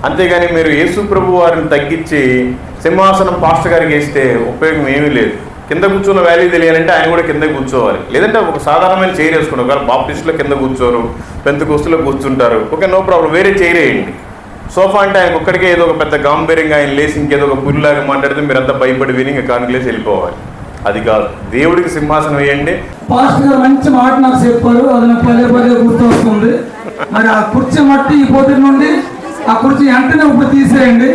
అంతేగాని మీరు యేసు ప్రభు వారిని తగ్గించి సింహాసనం పాస్టర్ గారికి వేస్తే ఉపయోగం ఏమీ లేదు. కింద కూర్చున్న వాల్యూ తెలియాలంటే ఆయన కూడా కింద కూర్చోవాలి. లేదంటే ఒక సాధారణమైన చైర్ వేసుకుంటారు. ఒకవేళ బాప్టిస్టులో కింద కూర్చోరు, పెంతెకోస్తులో కూర్చుంటారు, ఓకే నో ప్రాబ్లం, వేరే చైర్ వేయండి. సోఫా అంటే ఆయన ఒక్కడికే ఏదో ఒక పెద్ద గాంభీర్యంగా ఆయన లేచి ఇంకేదో ఒక పుల్లాగా మాట్లాడితే మీరంతా భయపడి విని ఇంకా కానుకలేసి వెళ్ళిపోవాలి. అది కాదు, దేవుడికి సింహాసనం వేయండి. పాస్టర్ గారు మంచి మాట నాకు చెప్పారు, అది నాకు పదే పదే గుర్తు వస్తుంది. మరి ఆ కుర్చీ మట్టి ఈ పొద్దు నుండి ఆ కుర్చీ వెంటనే ఇప్పుడు తీసేయండి.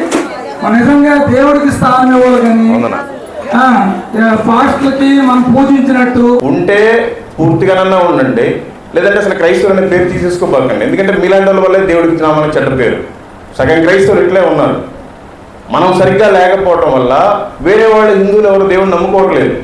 నిజంగా దేవుడికి స్థానం ఇవ్వాలి. కానీ పాస్టర్కి మనం పూజించినట్టు ఉంటే పూర్తిగానన్నా ఉండండి, లేదంటే అసలు క్రైస్తవులు అనే పేరు తీసేసుకోబాకండి. ఎందుకంటే మీలాంటి వాళ్ళ వల్లే దేవుడికి నామని చెడ్డ పేరు. సగం క్రైస్తవులు ఇట్లే ఉన్నారు. మనం సరిగ్గా లేకపోవడం వల్ల వేరే వాళ్ళు హిందువులు ఎవరు దేవుడిని నమ్ముకోవట్లేదు.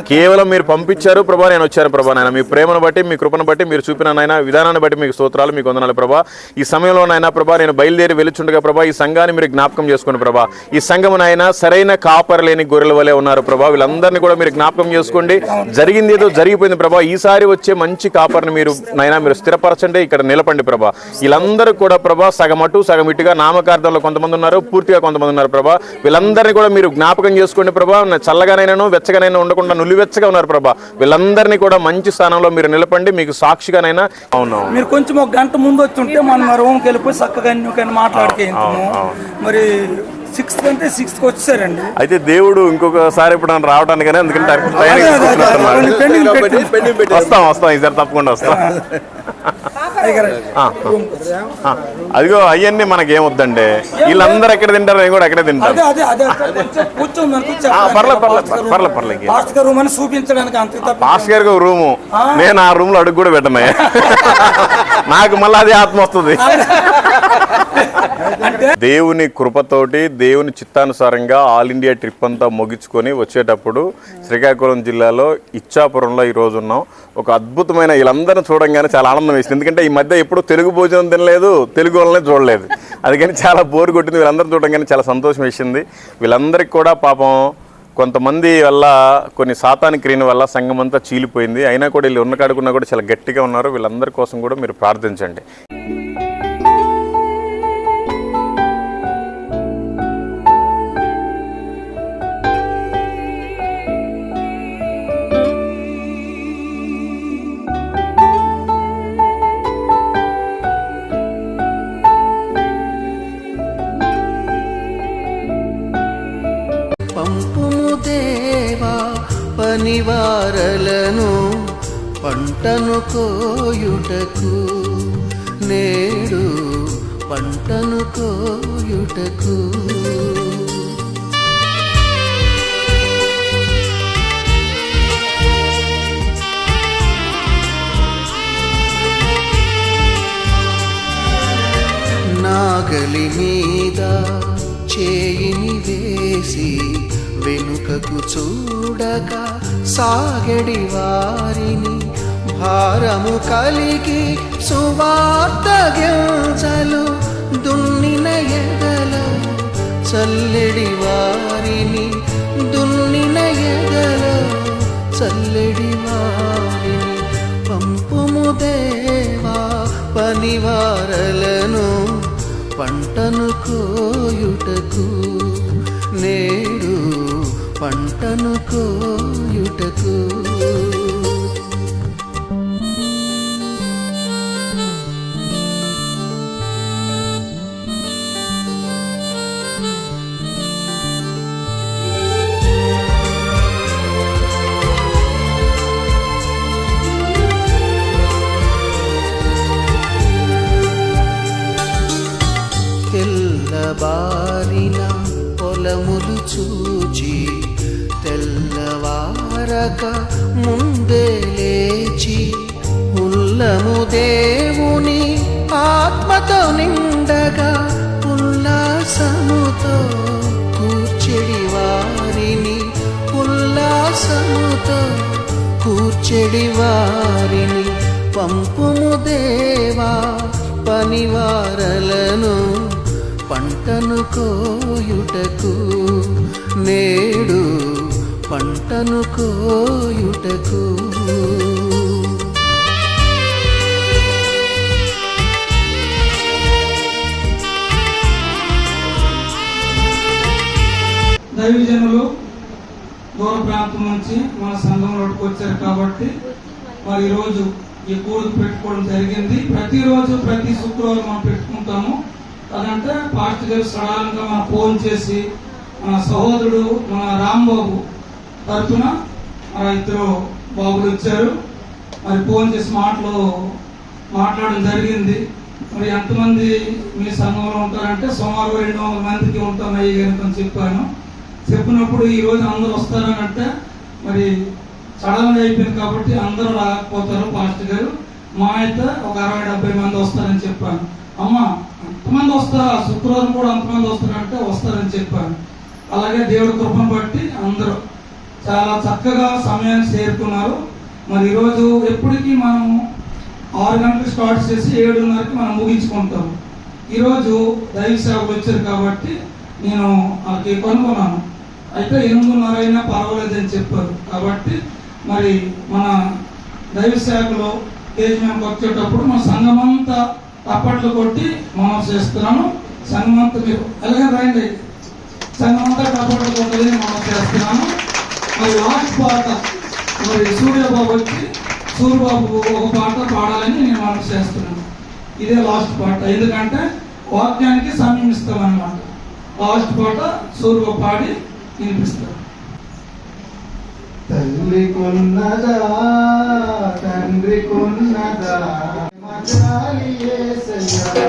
కేవలం మీరు పంపించారు ప్రభా, నేను వచ్చాను ప్రభా. నాయన మీ ప్రేమను బట్టి, మీ కృపను బట్టి, మీరు చూపిన నాయన విధానాన్ని బట్టి మీకు స్తోత్రాలు, మీకు వందనాలు ప్రభా. ఈ సమయంలో నాయన ప్రభా నేను బయలుదేరి వెలుచుండగా ప్రభా ఈ సంఘాన్ని మీరు జ్ఞాపకం చేసుకోండి ప్రభా. ఈ సంఘం నాయన సరైన కాపర లేని గొర్రెల వలె ఉన్నారు ప్రభా. వీళ్ళందరినీ కూడా మీరు జ్ఞాపకం చేసుకోండి. జరిగింది ఏదో జరిగిపోయింది ప్రభా. ఈసారి వచ్చే మంచి కాపర్ని మీరు నాయన మీరు స్థిరపరచండి, ఇక్కడ నిలపండి ప్రభా. వీళ్ళందరూ కూడా ప్రభా సగం అటు సగం ఇటుగా నామకార్థంలో కొంతమంది ఉన్నారు, పూర్తిగా కొంతమంది ఉన్నారు ప్రభా. వీళ్ళందరినీ కూడా మీరు జ్ఞాపకం చేసుకోండి ప్రభా. చల్లగానైనా వెచ్చగానైనా ఉండకుండా నులివెచ్చగా ఉన్నారు ప్రభా. వీళ్ళందరినీ కూడా మంచి స్థానంలో మీరు నిలపండి, మీకు సాక్షిగానైనా. అవును, మీరు కొంచెం ఒక గంట ముందు వచ్చి ఉంటే మనం రూమ్కి వెళ్ళిపోయి చక్కగా మాట్లాడుకుంటాము. మరి 6 కంటే 6కి వచ్చారండి. అయితే దేవుడు ఇంకొకసారి ఇప్పుడు రావడానికి, ఎందుకంటే వస్తాం ఈసారి తప్పకుండా వస్తాం. అదిగో అవన్నీ మనకేమొద్దండి, వీళ్ళందరూ ఎక్కడ తింటారు, నేను కూడా అక్కడే తింటాను. పర్లేదు పాస్టర్ గారికి ఒక రూము, నేను ఆ రూమ్ లో అడుగు కూడా పెట్టమే. నాకు మళ్ళీ అది ఆత్మ వస్తుంది. దేవుని కృపతోటి దేవుని చిత్తానుసారంగా ఆల్ ఇండియా ట్రిప్ అంతా ముగించుకొని వచ్చేటప్పుడు శ్రీకాకుళం జిల్లాలో ఇచ్చాపురంలో ఈరోజు ఉన్నాం. ఒక అద్భుతమైన వీళ్ళందరినీ చూడంగానే చాలా ఆనందం వేసింది. ఎందుకంటే ఈ మధ్య ఎప్పుడు తెలుగు భోజనం తినలేదు, తెలుగు వాళ్ళనే చూడలేదు. అందుకని చాలా బోర్ కొట్టింది. వీళ్ళందరూ చూడంగానే చాలా సంతోషం వేసింది. వీళ్ళందరికీ కూడా పాపం కొంతమంది వల్ల కొన్ని సాతాని క్రియల వల్ల సంఘం అంతా చీలిపోయింది. అయినా కూడా వీళ్ళు ఉన్న కాడుకున్నా కూడా చాలా గట్టిగా ఉన్నారు. వీళ్ళందరి కోసం కూడా మీరు ప్రార్థించండి. పంపుము దేవా పనివారలను పంటను కోయుటకు, నేడు పంటను కోయుటకు. నాగలి మీద చేయిని వేసి వెనుకకు చూడక సాగడి వారిని, భారము కలిగి సువార్త గింజలు దున్నిన ఎదల చల్లెడి వారిని, దున్నిన ఎదల చల్లెడి వారిని. పంపుము దేవా పనివారలను పంటను కోయుటకు, నేడు పంటను కోయుటకు. తెల్లబారిన పొలములు చూచి తెల్లవారక ముందే లేచి, ఉల్లము దేవుని ఆత్మతో నిండగా ఉల్లాసముతో కూర్చెడి వారిని, ఉల్లాసముతో కూర్చెడి వారిని. పంపుము దేవా పనివారలను పంటను కోయుటకు, నేడు పంటను కోయుటకు. దైవజనులు దూర ప్రాంతం నుంచి మన సంఘంలోకి వచ్చారు కాబట్టి మరి ఈరోజు ఈ కూడుకు పెట్టుకోవడం జరిగింది. ప్రతిరోజు ప్రతి శుక్రవారం మనం పెట్టుకుంటాము. అదంటే పాస్టర్ గారు సడన్గా మనం ఫోన్ చేసి మన సహోదరుడు మన రాంబాబు తరఫున ఇద్దరు బాబులు వచ్చారు. మరి ఫోన్ చేసి మాట్లాడడం జరిగింది. మరి ఎంతమంది మీ సంఘంలో ఉంటారంటే సుమారు 200 మందికి ఉంటాం అయ్యి అని చెప్పాను. చెప్పినప్పుడు ఈరోజు అందరూ వస్తారని అంటే మరి సడన్గా అయిపోయింది కాబట్టి అందరూ రాకపోతారు పాస్టర్ గారు. మా అయితే ఒక 60-70 మంది వస్తారని చెప్పాను. అమ్మ అంతమంది వస్తారా, శుక్రవారం కూడా అంతమంది వస్తారంటే వస్తారని చెప్పాను. అలాగే దేవుడి కృపను బట్టి అందరూ చాలా చక్కగా సమయాన్ని చేరుకున్నారు. మరి ఈరోజు ఎప్పటికీ మనం 6 గంటలకు స్టార్ట్ చేసి 7:30కి మనం ముగించుకుంటాం. ఈరోజు దైవ సేవకు వచ్చారు కాబట్టి నేను వాళ్ళకి కనుగొన్నాను. అయితే 8:30 అయినా పర్వాలేదని చెప్పారు. కాబట్టి మరి మన దైవ శాఖలో స్టేజ్ మీదకి వచ్చేటప్పుడు మన సంఘమంతా తప్పట్లు కొట్టి మనం చేస్తున్నాను. సంఘమంతా మీరు అలాగే రండి, సంఘమంతా తప్పట్లు కొట్టని మనం చేస్తున్నాను. మరి లాస్ట్ పాట మరి సూర్యబాబు వచ్చి సూర్యబాబు ఒక పాట పాడాలని నేను మనం చేస్తున్నాను. ఇదే లాస్ట్ పాట, ఎందుకంటే వాక్యానికి సమయం ఇస్తామన్నమాట. లాస్ట్ పాట సూర్యబాబు పాడి వినిపిస్తాను. తల్లి కొన్నదా తండ్రి కొన్నదా మజాలి యేసయ్యా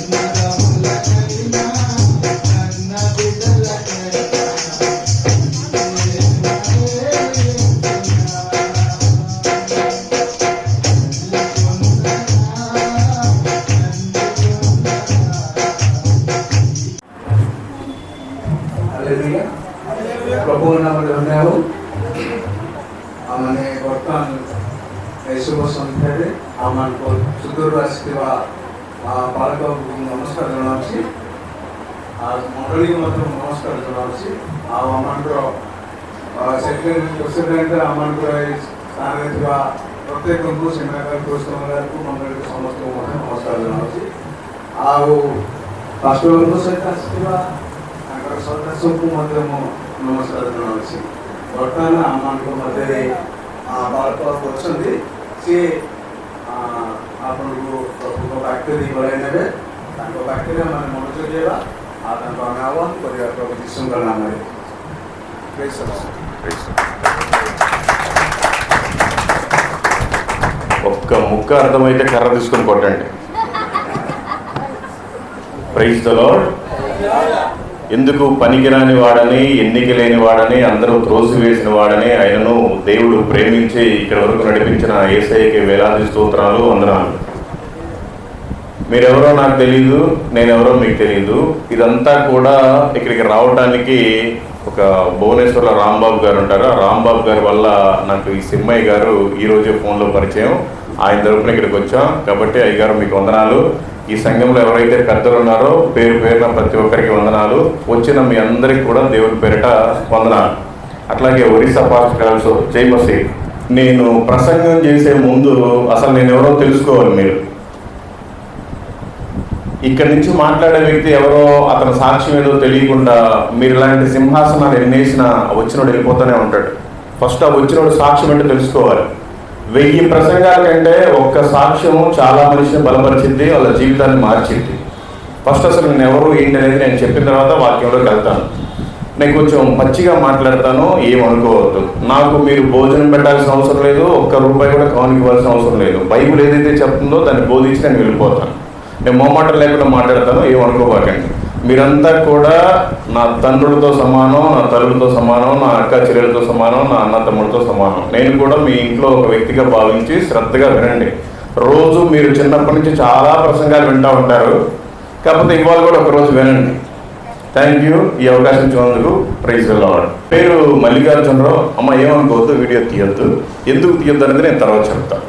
అన్నదమ్ములకైనా అన్న బిడ్డలకైనా ప్రభువునామములో ఉన్నావు आमने वर्तमान शुभ संध्यारे आमको सुदूर आसवा बालक नमस्कार जनावि मंडली नमस्कार जनावि आमर सेक्रेटरी प्रेसिडेंट आमर स्थान प्रत्येक को सेनागार दोस्तों मंडली समस्त नमस्कार जनावि पास्टर सहित आसवा सदस्य को नमस्कार जनावि बर्तमान आमको मध्य बालक अच्छे सी आपन को प्रभु वाक्य गलाई ने वाक्य मनोज देवा आह्वान कर प्रभु यीशु नाम ఒక్క ముక్క అర్థమైతే కర్ర తీసుకొని కొట్టండి. Praise the lord. ఎందుకు పనికిరాని వాడని, ఎన్నిక లేని వాడని, అందరూ త్రోసివేసిన వాడని ఆయనను దేవుడు ప్రేమించి ఇక్కడ వరకు నడిపించిన యేసయ్యకి వేలాది స్తోత్రాలు, వందనాలు. మీరెవరో నాకు తెలీదు, నేనెవరో మీకు తెలీదు. ఇదంతా కూడా ఇక్కడికి రావడానికి ఒక భువనేశ్వర్లో రాంబాబు గారు ఉంటారు. ఆ రాంబాబు గారి వల్ల నాకు ఈ సింహయ్య గారు ఈరోజే ఫోన్లో పరిచయం. ఆయన తరపున ఇక్కడికి వచ్చాం కాబట్టి అయ్యగారు మీకు వందనాలు. ఈ సంఘంలో ఎవరైతే పెద్దలు ఉన్నారో పేరు పేరున ప్రతి ఒక్కరికి వందనాలు. వచ్చిన మీ అందరికి కూడా దేవుడి పేరిట వందనాలు. అట్లాగే ఒరిస్సా పాస్టర్స్ జై మసీద్. నేను ప్రసంగం చేసే ముందు అసలు నేను ఎవరో తెలుసుకోవాలి. మీరు ఇక్కడి నుంచి మాట్లాడే వ్యక్తి ఎవరో, అతని సాక్ష్యం ఏదో తెలియకుండా మీరు ఇలాంటి సింహాసనాలు ఎన్నేసినా వచ్చినోడు వెళ్ళిపోతూనే ఉంటాడు. ఫస్ట్ ఆ వచ్చినోడు సాక్ష్యం అంటే తెలుసుకోవాలి. 1000 ప్రసంగాల కంటే ఒక్క సాక్ష్యం చాలా మనిషిని బలపరిచింది, వాళ్ళ జీవితాన్ని మార్చింది. ఫస్ట్ అసలు నేను ఎవరు ఏంటి అనేది నేను చెప్పిన తర్వాత వాక్యంలోకి వెళ్తాను. నేను కొంచెం పచ్చిగా మాట్లాడతాను, ఏమనుకోవద్దు. నాకు మీరు భోజనం పెట్టాల్సిన అవసరం లేదు, ఒక్క రూపాయి కూడా కానుక ఇవ్వాల్సిన అవసరం లేదు. బైబిల్ ఏదైతే చెప్తుందో దాన్ని బోధించి నేను వెళ్ళిపోతాను. నేను మొహమాటం లేకుండా మాట్లాడతాను, ఏమనుకోబాకండి. మీరంతా కూడా నా తండ్రులతో సమానం, నా తల్లులతో సమానం, నా అక్క చెల్లెలతో సమానం, నా అన్న తమ్ముడితో సమానం. నేను కూడా మీ ఇంట్లో ఒక వ్యక్తిగా భావించి శ్రద్ధగా వినండి. రోజు మీరు చిన్నప్పటి నుంచి చాలా ప్రసంగాలు వింటూ ఉంటారు, కాకపోతే ఇవాళ కూడా ఒకరోజు వినండి. థ్యాంక్ యూ ఈ అవకాశం ఇచ్చినందుకు. Praise the lord. పేరు మల్లికార్జునరావు. అమ్మ ఏమనుకోవద్దు, వీడియో తీయొద్దు. ఎందుకు తీయొద్దు అనేది నేను తర్వాత చెప్తాను.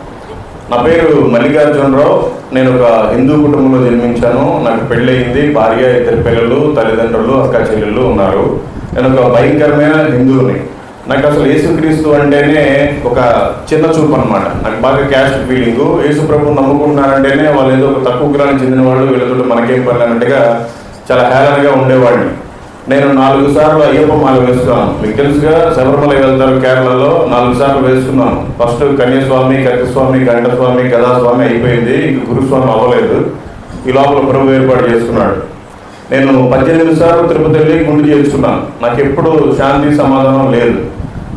నా పేరు మల్లికార్జునరావు. నేను ఒక హిందూ కుటుంబంలో జన్మించాను. నాకు పెళ్ళయింది, భార్య, 2 పిల్లలు, తల్లిదండ్రులు, అక్క చెల్లెళ్ళు ఉన్నారు. నేను ఒక భయంకరమైన హిందువుని. నాకు అసలు యేసుక్రీస్తు అంటేనే ఒక చిన్న చూపు అనమాట. నాకు బాగా క్యాస్ట్ ఫీలింగు. యేసు ప్రభువు నమ్ముకుంటున్నారంటేనే వాళ్ళు ఏదో ఒక తక్కువ కులానికి చెందిన వాళ్ళు, వీళ్ళతో మనకేం పని అన్నట్టుగా చాలా హేళనగా ఉండేవాడిని. నేను 4 సార్లు అయ్యప్ప మాల వేసుకున్నాను. మీకు తెలుసుగా, శబరిమల వెళ్తారు కేరళలో, 4 సార్లు వేసుకున్నాను. ఫస్ట్ కన్యాస్వామి, కత్తిస్వామి, గంటస్వామి, గదాస్వామి అయిపోయింది, ఇంక గురుస్వామి అవ్వలేదు. ఈ లోపల ప్రభు ఏర్పాటు చేసుకున్నాడు. నేను 18 సార్లు తిరుపతి వెళ్ళి గుండు చేసుకున్నాను. నాకు ఎప్పుడు శాంతి సమాధానం లేదు.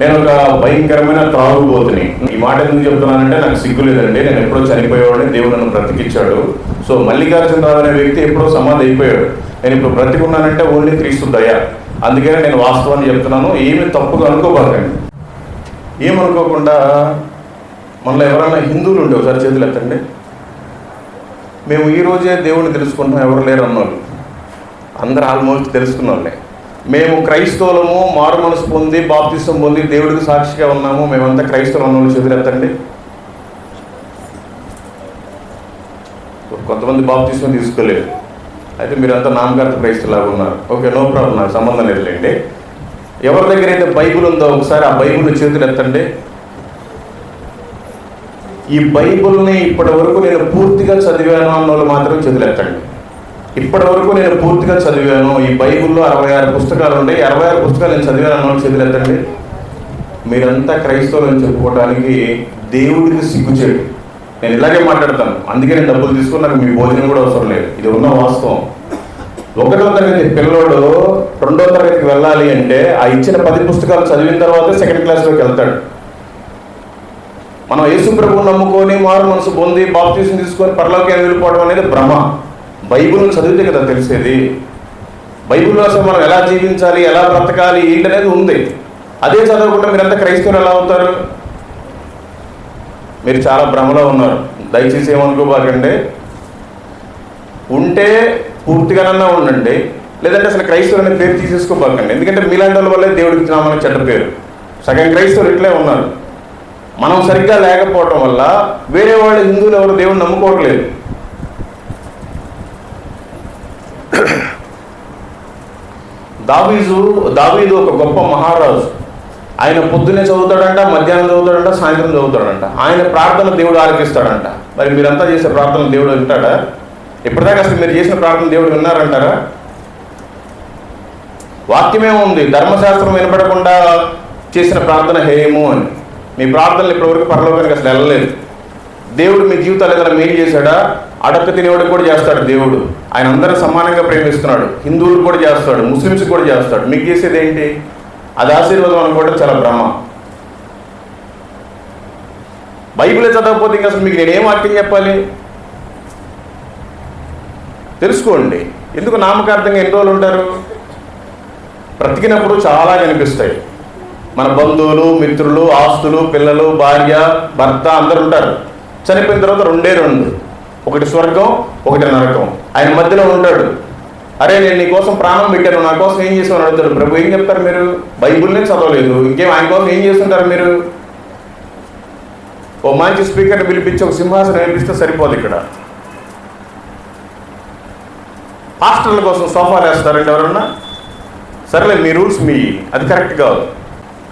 నేను ఒక భయంకరమైన త్రాగుబోతుని. ఈ మాట ఎందుకు చెప్తున్నానంటే నాకు సిగ్గు లేదండి. నేను ఎప్పుడో చనిపోయేవాడిని, దేవుడు నన్ను బ్రతికిచ్చాడు. సో మల్లికార్జునరావు అనే వ్యక్తి ఎప్పుడో సమాధి అయిపోయాడు. నేను ఇప్పుడు బ్రతికున్నానంటే ఓన్లీ క్రీస్తు దయ. అందుకనే నేను వాస్తవాన్ని చెప్తున్నాను. ఏమి తప్పుగా అనుకోబాకండి. ఏమనుకోకుండా మనలో ఎవరైనా హిందువులు ఉండే ఒకసారి చేతులు ఎత్తండి. మేము ఈ రోజే దేవుడిని తెలుసుకుంటాం ఎవరు లేరు అన్నోళ్ళు, అందరూ ఆల్మోస్ట్ తెలుసుకున్న వాళ్ళే. మేము క్రైస్తవులము, మారు మనసు పొంది బాప్తిసం పొంది దేవుడికి సాక్షిగా ఉన్నాము, మేమంతా క్రైస్తవులు అన్నోళ్ళు చేతులు ఎత్తండి. కొంతమంది బాప్తిసం తీసుకోలేదు, అయితే మీరంతా నామకార్థ క్రైస్తవులాగా ఉన్నారు. ఓకే, నో ప్రాబ్లం, నాకు సంబంధం లేదులేండి. ఎవరి దగ్గర అయితే బైబిల్ ఉందో ఒకసారి ఆ బైబిల్ చేతులు ఎత్తండి. ఈ బైబిల్ని ఇప్పటి వరకు నేను పూర్తిగా చదివాను అన్న వాళ్ళు మాత్రం చేతులు ఎత్తండి. ఇప్పటి వరకు నేను పూర్తిగా చదివాను, ఈ బైబిల్లో 66 పుస్తకాలు ఉంటాయి, 66 పుస్తకాలు నేను చదివాను అన్న వాళ్ళు చేతులు ఎత్తండి. మీరంతా క్రైస్తవులు అని చెప్పుకోవడానికి దేవుడికి సిగ్గుచేటు. నేను ఇలాగే మాట్లాడతాను, అందుకే నేను డబ్బులు తీసుకుని నాకు మీ భోజనం కూడా అవసరం లేదు. ఇది ఉన్న వాస్తవం. 1వ తరగతి పిల్లోడు 2వ తరగతికి వెళ్ళాలి అంటే ఆ ఇచ్చిన 10 పుస్తకాలు చదివిన తర్వాత 2nd క్లాస్లోకి వెళ్తాడు. మనం యేసు ప్రభువుని నమ్ముకొని మారు మనసు పొంది బాప్తిసం తీసుకొని పరలోకానికి వెళ్ళిపోవడం అనేది భ్రమ. బైబిల్ని చదివితే కదా తెలిసేది. బైబిల్లో అసలు మనం ఎలా జీవించాలి, ఎలా బ్రతకాలి ఏంటనేది ఉంది. అదే చదవకుండా మీరంతా క్రైస్తవులు ఎలా అవుతారు? మీరు చాలా భ్రమలో ఉన్నారు. దయచేసి ఏమనుకోబాకండి. ఉంటే పూర్తిగానన్నా ఉండండి, లేదంటే అసలు క్రైస్తవులు అనే పేరు తీసేసుకోబాకండి. ఎందుకంటే మీలాంటి వాళ్ళ వల్లే దేవుడికి నామని చెడ్డ పేరు. సగం క్రైస్తవులు ఇట్లే ఉన్నారు. మనం సరిగ్గా లేకపోవటం వల్ల వేరే వాళ్ళు హిందువులు ఎవరు దేవుడిని నమ్ముకోవట్లేదు. దావీదు ఒక గొప్ప మహారాజు. ఆయన పొద్దున్నే చదువుతాడంట, మధ్యాహ్నం చదువుతాడంట, సాయంత్రం చదువుతాడంట. ఆయన ప్రార్థన దేవుడు ఆలకిస్తాడంట. మరి మీరంతా చేసే ప్రార్థన దేవుడు వింటాడా? ఇప్పటిదాకా అసలు మీరు చేసిన ప్రార్థన దేవుడు విన్నారంటారా? వాక్యమే ఉంది, ధర్మశాస్త్రం వినపడకుండా చేసిన ప్రార్థన హేయము అని. మీ ప్రార్థనలు ఇప్పటివరకు పరలోకానికి అసలు వెళ్ళలేదు. దేవుడు మీ జీవితాలు ఏదైనా మేలు చేశాడా? అడక్క తినేవాడికి కూడా చేస్తాడు దేవుడు. ఆయన అందరూ సమానంగా ప్రేమిస్తున్నాడు. హిందువులకు కూడా చేస్తాడు, ముస్లిమ్స్కి కూడా చేస్తాడు. మీకు చేసేది ఏంటి? అది ఆశీర్వాదం అనుకోవడం చాలా భ్రమ. బైబిలే చదవకపోతే ఇంకా అసలు మీకు నేనేం వాక్యం చెప్పాలి? తెలుసుకోండి. ఎందుకు నామకార్థంగా ఎన్ని రోజులు ఉంటారు? బ్రతికినప్పుడు చాలా కనిపిస్తాయి. మన బంధువులు, మిత్రులు, ఆస్తులు, పిల్లలు, భార్య, భర్త అందరు ఉంటారు. చనిపోయిన తర్వాత 2 ఒకటి స్వర్గం, ఒకటి నరకం. ఆయన మధ్యలో ఉంటాడు. అరే నేను నీ కోసం ప్రాణం పెట్టాను, నా కోసం ఏం చేసామని అడుగుతాడు. ప్రభు ఏం చెప్తారు? మీరు బైబిల్నే చదవలేదు, ఇంకేం ఆయన కోసం ఏం చేస్తుంటారు మీరు? ఓ మంచి స్పీకర్ని పిలిపించి ఒక సింహాసనం వేపిస్తే సరిపోదు. ఇక్కడ పాస్టర్ల కోసం సోఫాలు వేస్తారండి ఎవరన్నా? సరేలే, మీ రూల్స్ మీ, అది కరెక్ట్ కాదు.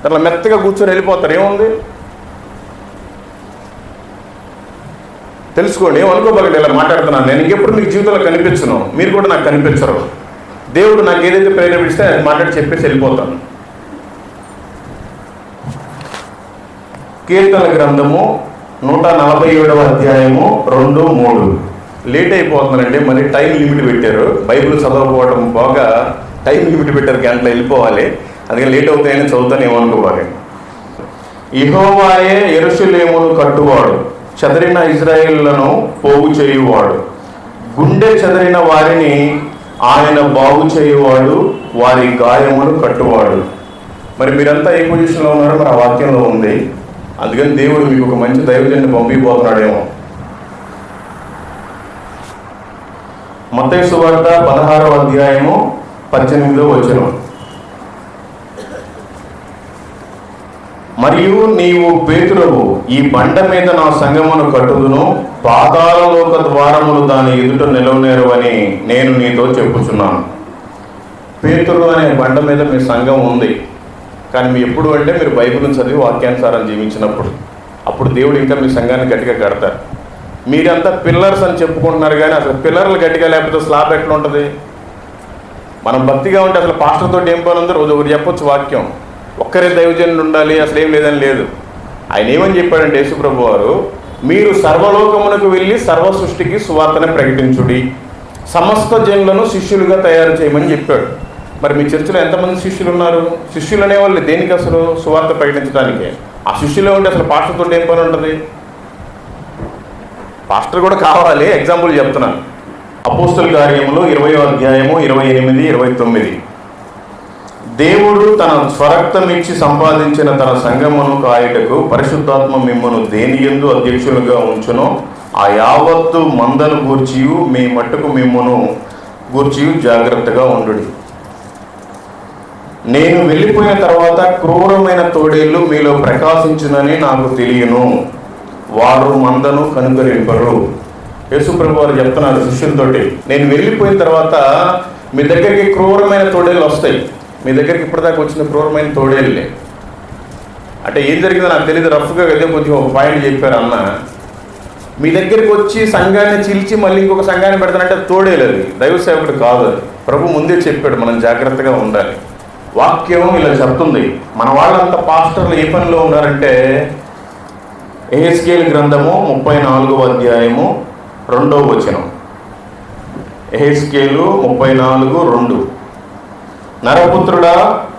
అట్లా మెత్తగా కూర్చొని వెళ్ళిపోతారు. ఏముంది? తెలుసుకోండి. ఏమనుకోబాకండి ఇలా మాట్లాడుతున్నాను. నేను ఇంకెప్పుడు మీకు జీవితంలో కనిపించను, మీరు కూడా నాకు కనిపించరు. దేవుడు నాకు ఏదైతే ప్రేరేపిస్తే అది మాట్లాడి చెప్పేసి వెళ్ళిపోతాను. కీర్తన గ్రంథము 147వ అధ్యాయము 2, 3. లేట్ అయిపోతుందండి. మరి టైం లిమిట్ పెట్టారు. బైబిల్ చదవకపోవడం బాగా టైం లిమిట్ పెట్టారు, గంటలో వెళ్ళిపోవాలి. అందుకని లేట్ అవుతాయని చదువుతాను, ఏమనుకోవాలి. యెహోవాయే యెరూషలేమును కట్టువాడు, చెదరిన ఇశ్రాయేలును పోగు చేయువాడు. గుండె చెదరిన వారిని ఆయన బాగు చేయువాడు, వారి గాయమును కట్టువాడు. మరి మీరంతా ఏ పొజిషన్లో ఉన్నారో మరి ఆ వాక్యంలో ఉంది. అందుకని దేవుడు మీకు ఒక మంచి దైవజన్ని పంపిపోతున్నాడేమో. మత్తయి సువార్త 16వ అధ్యాయము 18వ వచనం. మరియు నీవు పేతురువు, ఈ బండ మీద నా సంఘమును కట్టుదును, పాతాళలోక ద్వారములు దాని ఎదుట నిలవనేరువని నేను నీతో చెప్పుచున్నాను. పేతురు అనే బండ మీద మీ సంఘం ఉంది. కానీ మీ ఎప్పుడు అంటే మీరు బైబిల్ని చదివి వాక్యానుసారం జీవించినప్పుడు, అప్పుడు దేవుడు ఇంకా మీ సంఘాన్ని గట్టిగా కడతారు. మీరంతా పిల్లర్స్ అని చెప్పుకుంటున్నారు, కానీ అసలు పిల్లర్లు గట్టిగా లేకపోతే స్లాబ్ ఎట్లా ఉంటుంది? మనం భక్తిగా ఉంటే అసలు పాస్టర్ తోటి ఏం పని ఉందో రోజు ఒకటి చెప్పొచ్చు వాక్యం, ఒక్కరే దైవజనులు ఉండాలి అసలు ఏం లేదని లేదు. ఆయన ఏమని చెప్పాడంటే యేసుప్రభు వారు, మీరు సర్వలోకమునకు వెళ్ళి సర్వ సృష్టికి సువార్తను ప్రకటించుడి, సమస్త జనులను శిష్యులుగా తయారు చేయమని చెప్పాడు. మరి మీ చర్చిలో ఎంతమంది శిష్యులు ఉన్నారు? శిష్యులు అనేవాళ్ళు దేనికి అసలు? సువార్త ప్రకటించడానికి. ఆ శిష్యులో ఉంటే అసలు పాస్టర్ తోటి ఏం పని ఉంటుంది? పాస్టర్ కూడా కావాలి. ఎగ్జాంపుల్ చెప్తున్నాను. అపోస్తల కార్యములు 20వ అధ్యాయము 28, 29. దేవుడు తన స్వరక్తమిచ్చి సంపాదించిన తన సంఘమును కాయుటకు పరిశుద్ధాత్మ మిమ్మను దేని యందు అధ్యక్షులుగా ఉంచునో ఆ యావత్తు మందను గూర్చియు మీ మట్టుకు మిమ్మను గూర్చియు జాగ్రత్తగా ఉండుడి. నేను వెళ్ళిపోయిన తర్వాత క్రూరమైన తోడేళ్ళు మీలో ప్రకాశించునని నాకు తెలియను, వారు మందను కనుగరింపరు. యేసుప్రభు వారు చెప్తున్నారు శిష్యులతోటి, నేను వెళ్ళిపోయిన తర్వాత మీ దగ్గరికి క్రూరమైన తోడేళ్ళు వస్తాయి. మీ దగ్గరికి ఇప్పటిదాకా వచ్చిన క్రూరమైన తోడేళ్ళే. అంటే ఏం జరిగిందో నాకు తెలియదు, రఫ్గా ఏదో కొంచెం ఒక పాయింట్ చెప్పారు అన్న. మీ దగ్గరికి వచ్చి సంఘాన్ని చీల్చి మళ్ళీ ఇంకొక సంఘాన్ని పెడతానంటే తోడేలేదు, దైవ సేవకుడు కాదు. అది ప్రభు ముందే చెప్పాడు మనం జాగ్రత్తగా ఉండాలి. వాక్యం ఇలా చెప్తుంది. మన వాళ్ళంతా పాస్టర్లు ఏ పనిలో ఉన్నారంటే, యెహెజ్కేలు గ్రంథము 34వ అధ్యాయము 2వ వచనం. యెహెజ్కేలు 34:2. నరపుత్రుడా,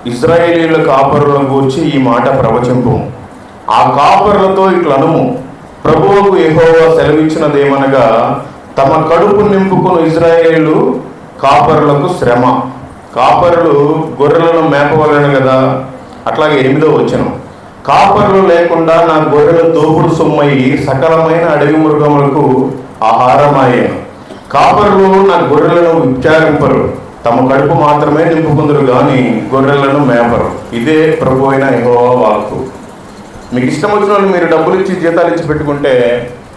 ఇశ్రాయేలీయుల కాపరులను గూర్చి ఈ మాట ప్రవచింపు. ఆ కాపరులతో ఇట్లనుము, ప్రభువుకు యెహోవా సెలవిచ్చినదేమనగా, తమ కడుపు నింపుకుని ఇశ్రాయేలు కాపరులకు శ్రమ. కాపరులు గొర్రెలను మేపవలను కదా. అట్లాగే 8వ వచనం, కాపరులు లేకుండా నా గొర్రెలు దోపుడు సొమ్మయి సకలమైన అడవి మృగములకు ఆహారమాయను. కాపరులు నా గొర్రెలను విచారింపరు, తమ కడుపు మాత్రమే నింపుకుందరు కానీ గొర్రెలను మేపరు. ఇదే ప్రభు అయిన యెహోవా వాక్కు. మీకు ఇష్టం వచ్చిన వాళ్ళు మీరు డబ్బులు ఇచ్చి జీతాలు ఇచ్చి పెట్టుకుంటే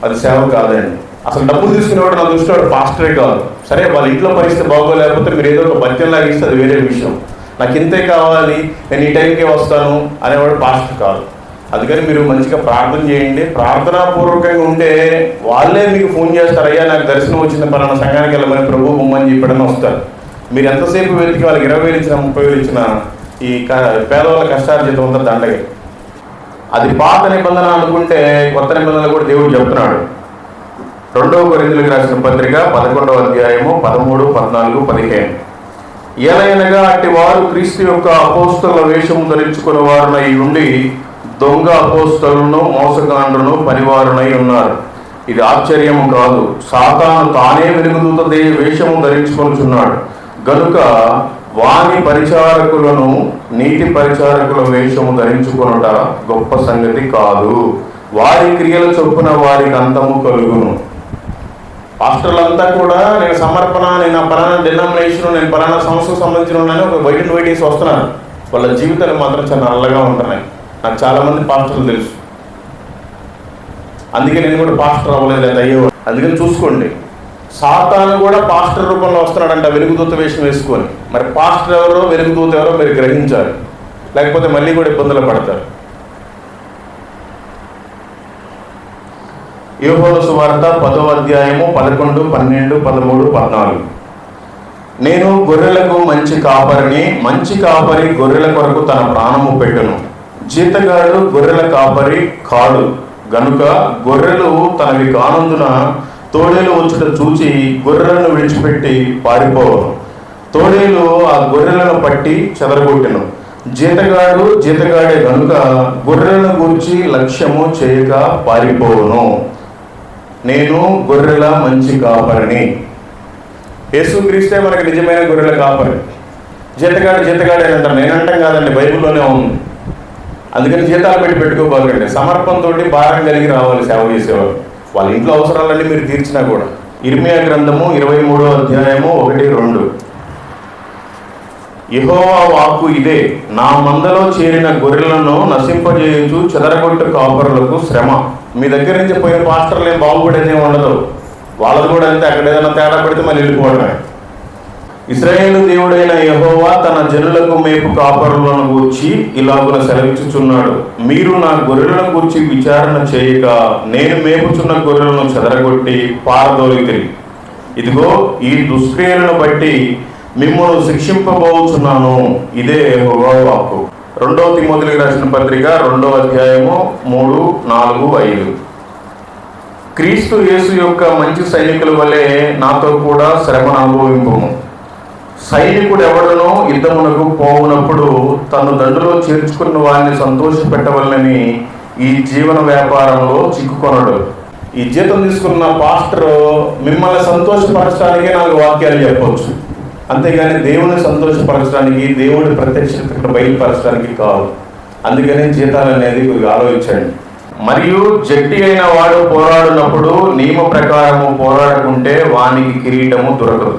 అది సేవ కాదండి. అసలు డబ్బులు తీసుకునేవాడు నా దృష్టిలో వాడు పాస్టరే కాదు. సరే వాళ్ళ ఇంట్లో పరిస్థితి బాగోలేకపోతే మీరు ఏదో ఒక బత్యంలాగా ఇస్తే అది వేరే విషయం. నాకు ఇంతే కావాలి, నేను ఈ టైంకే వస్తాను అనేవాడు పాస్టర్ కాదు. అందుకని మీరు మంచిగా ప్రార్థన చేయండి. ప్రార్థనాపూర్వకంగా ఉంటే వాళ్ళే మీకు ఫోన్ చేస్తారు, అయ్యా నాకు దర్శనం వచ్చింది పలానా సంఘానికి వెళ్ళమని ప్రభు బొమ్మని చెప్పడని వస్తారు. మీరు ఎంతసేపు వెతికి వాళ్ళకి 20,000 ఇచ్చినా 30,000 ఇచ్చినా ఈ పేదవాళ్ళ కష్టార్జితం ఉందా దండగే. అది పాత నిబంధన అనుకుంటే కొత్త నిబంధనలు కూడా దేవుడు చెప్తున్నాడు. 2వ కొరింథీయులకు రాసిన పత్రిక 11వ అధ్యాయము 13, 14, 15. ఏలయనగా అట్టి వారు క్రీస్తు యొక్క అపోస్తలుల వేషము ధరించుకున్న వారునై ఉండి దొంగ అపోస్తలులను మోసగాండ్రును పనివారునై ఉన్నారు. ఇది ఆశ్చర్యము కాదు, సాతాను తానే వెలుగుదూత వేషము ధరించుకొనుచున్నాడు గనుక వాని పరిచారకులను నీతి పరిచారకుల వేషము ధరించుకొనుట గొప్ప సంగతి కాదు. వారి క్రియల చొప్పున వారికి అంతము కలుగును. పాస్టర్లంతా కూడా నేను సమర్పణ, నేను పలానా డినామినేషన్, నేను పలానా సంస్థకు సంబంధించిన ఉన్నాను ఒక వైట్ అండ్ వైట్ వేసి వస్తున్నాను. వాళ్ళ జీవితాలు మాత్రం చాలా నల్లగా ఉంటున్నాయి. నాకు చాలామంది పాస్టర్లు తెలుసు. అందుకే నేను కూడా పాస్టర్ అవ్వలేదు, అది అయ్యేవాడు. అందుకని చూసుకోండి, సాతాను కూడా పాస్టర్ రూపంలో వస్తున్నాడంట వెలుగుదూత వేషం వేసుకొని. మరి పాస్టర్ ఎవరో వెలుగుదూత ఎవరో మీరు గ్రహించాలి, లేకపోతే మళ్ళీ కూడా ఇబ్బందులు పడతారు. యోహాను సువార్త 10వ అధ్యాయము 11, 12, 13, 14. నేను గొర్రెలకు మంచి కాపరిని, మంచి కాపరి గొర్రెల కొరకు తన ప్రాణము పెట్టును. జీతగాడు గొర్రెల కాపరి కాడు గనుక గొర్రెలు తనవి కానందున తోడేలు వచ్చుట చూచి గొర్రెలను విడిచిపెట్టి పారిపోవను. తోడేలు ఆ గొర్రెలను పట్టి చెదరగొట్టెను. జీతగాడు జీతగాడే గనుక గొర్రెలను గూర్చి లక్ష్యము చేయక పారిపోవును. నేను గొర్రెల మంచి కాపరిని. యేసుక్రీస్తే మనకి నిజమైన గొర్రెల కాపరి. జీతగాడు జీతగాడే అంటారు, నేనంటాం కాదండి, బైబిల్లోనే ఉంది. అందుకని జీతాలు పెట్టుకోబాకండి. సమర్పణతో భారం కలిగి రావాలి సేవ చేసేవారు. వాళ్ళ ఇంట్లో అవసరాలన్నీ మీరు తీర్చినా కూడా. ఇర్మియా గ్రంథము 23వ అధ్యాయము 1, 2. యెహోవా వాక్కు ఇదే, నా మందలో చేరిన గొర్రెలను నశింపజేయచ్చు చెదరగొట్టు కాపరులకు శ్రమ. మీ దగ్గర నుంచి పోయిన పాస్టర్లు ఏం బాగుపడేదే ఉండదు. వాళ్ళది కూడా అంతే, అక్కడ ఏదైనా తేడా పడితే మళ్ళీ వెళ్ళిపోవడమే. ఇశ్రాయేలు దేవుడైన యెహోవా తన జనులకు మేపు కాపరులను గూర్చి ఇలాగున సెలవిచ్చుచున్నాడు, మీరు నా గొర్రెలను గూర్చి విచారణ చేయక నేను మేపుచున్న గొర్రెలను చెదరగొట్టి పారదోలితిరి. ఇదిగో ఈ దుష్క్రియలను బట్టి మిమ్మల్ని శిక్షింపబోచున్నాను, ఇదే యెహోవా వాక్కు. 2 తిమోతికి రాసిన పత్రిక 2వ అధ్యాయము 3, 4, 5. క్రీస్తు యేసు యొక్క మంచి సైనికుల వలె నాతో కూడా శ్రమను అనుభవింపుము. సైనికుడు ఎవడనో యుద్ధమునకు పోవునప్పుడు తను దండులో చేర్చుకున్న వారిని సంతోషపెట్టవలనని ఈ జీవన వ్యాపారంలో చిక్కుకొనడు. ఈ జీతం తీసుకున్న పాస్టర్ మిమ్మల్ని సంతోషపరచడానికే 4 వాక్యాలు చెప్పవచ్చు, అంతేగాని దేవుని సంతోషపరచడానికి, దేవుడి ప్రత్యక్షత బయలుపరచడానికి కాదు. అందుకని జీతాలు అనేది కొద్దిగా ఆలోచించండి. మరియు జట్టి అయిన వాడు పోరాడినప్పుడు నియమ ప్రకారము పోరాడుకుంటే వానికి కిరీటము దొరకదు.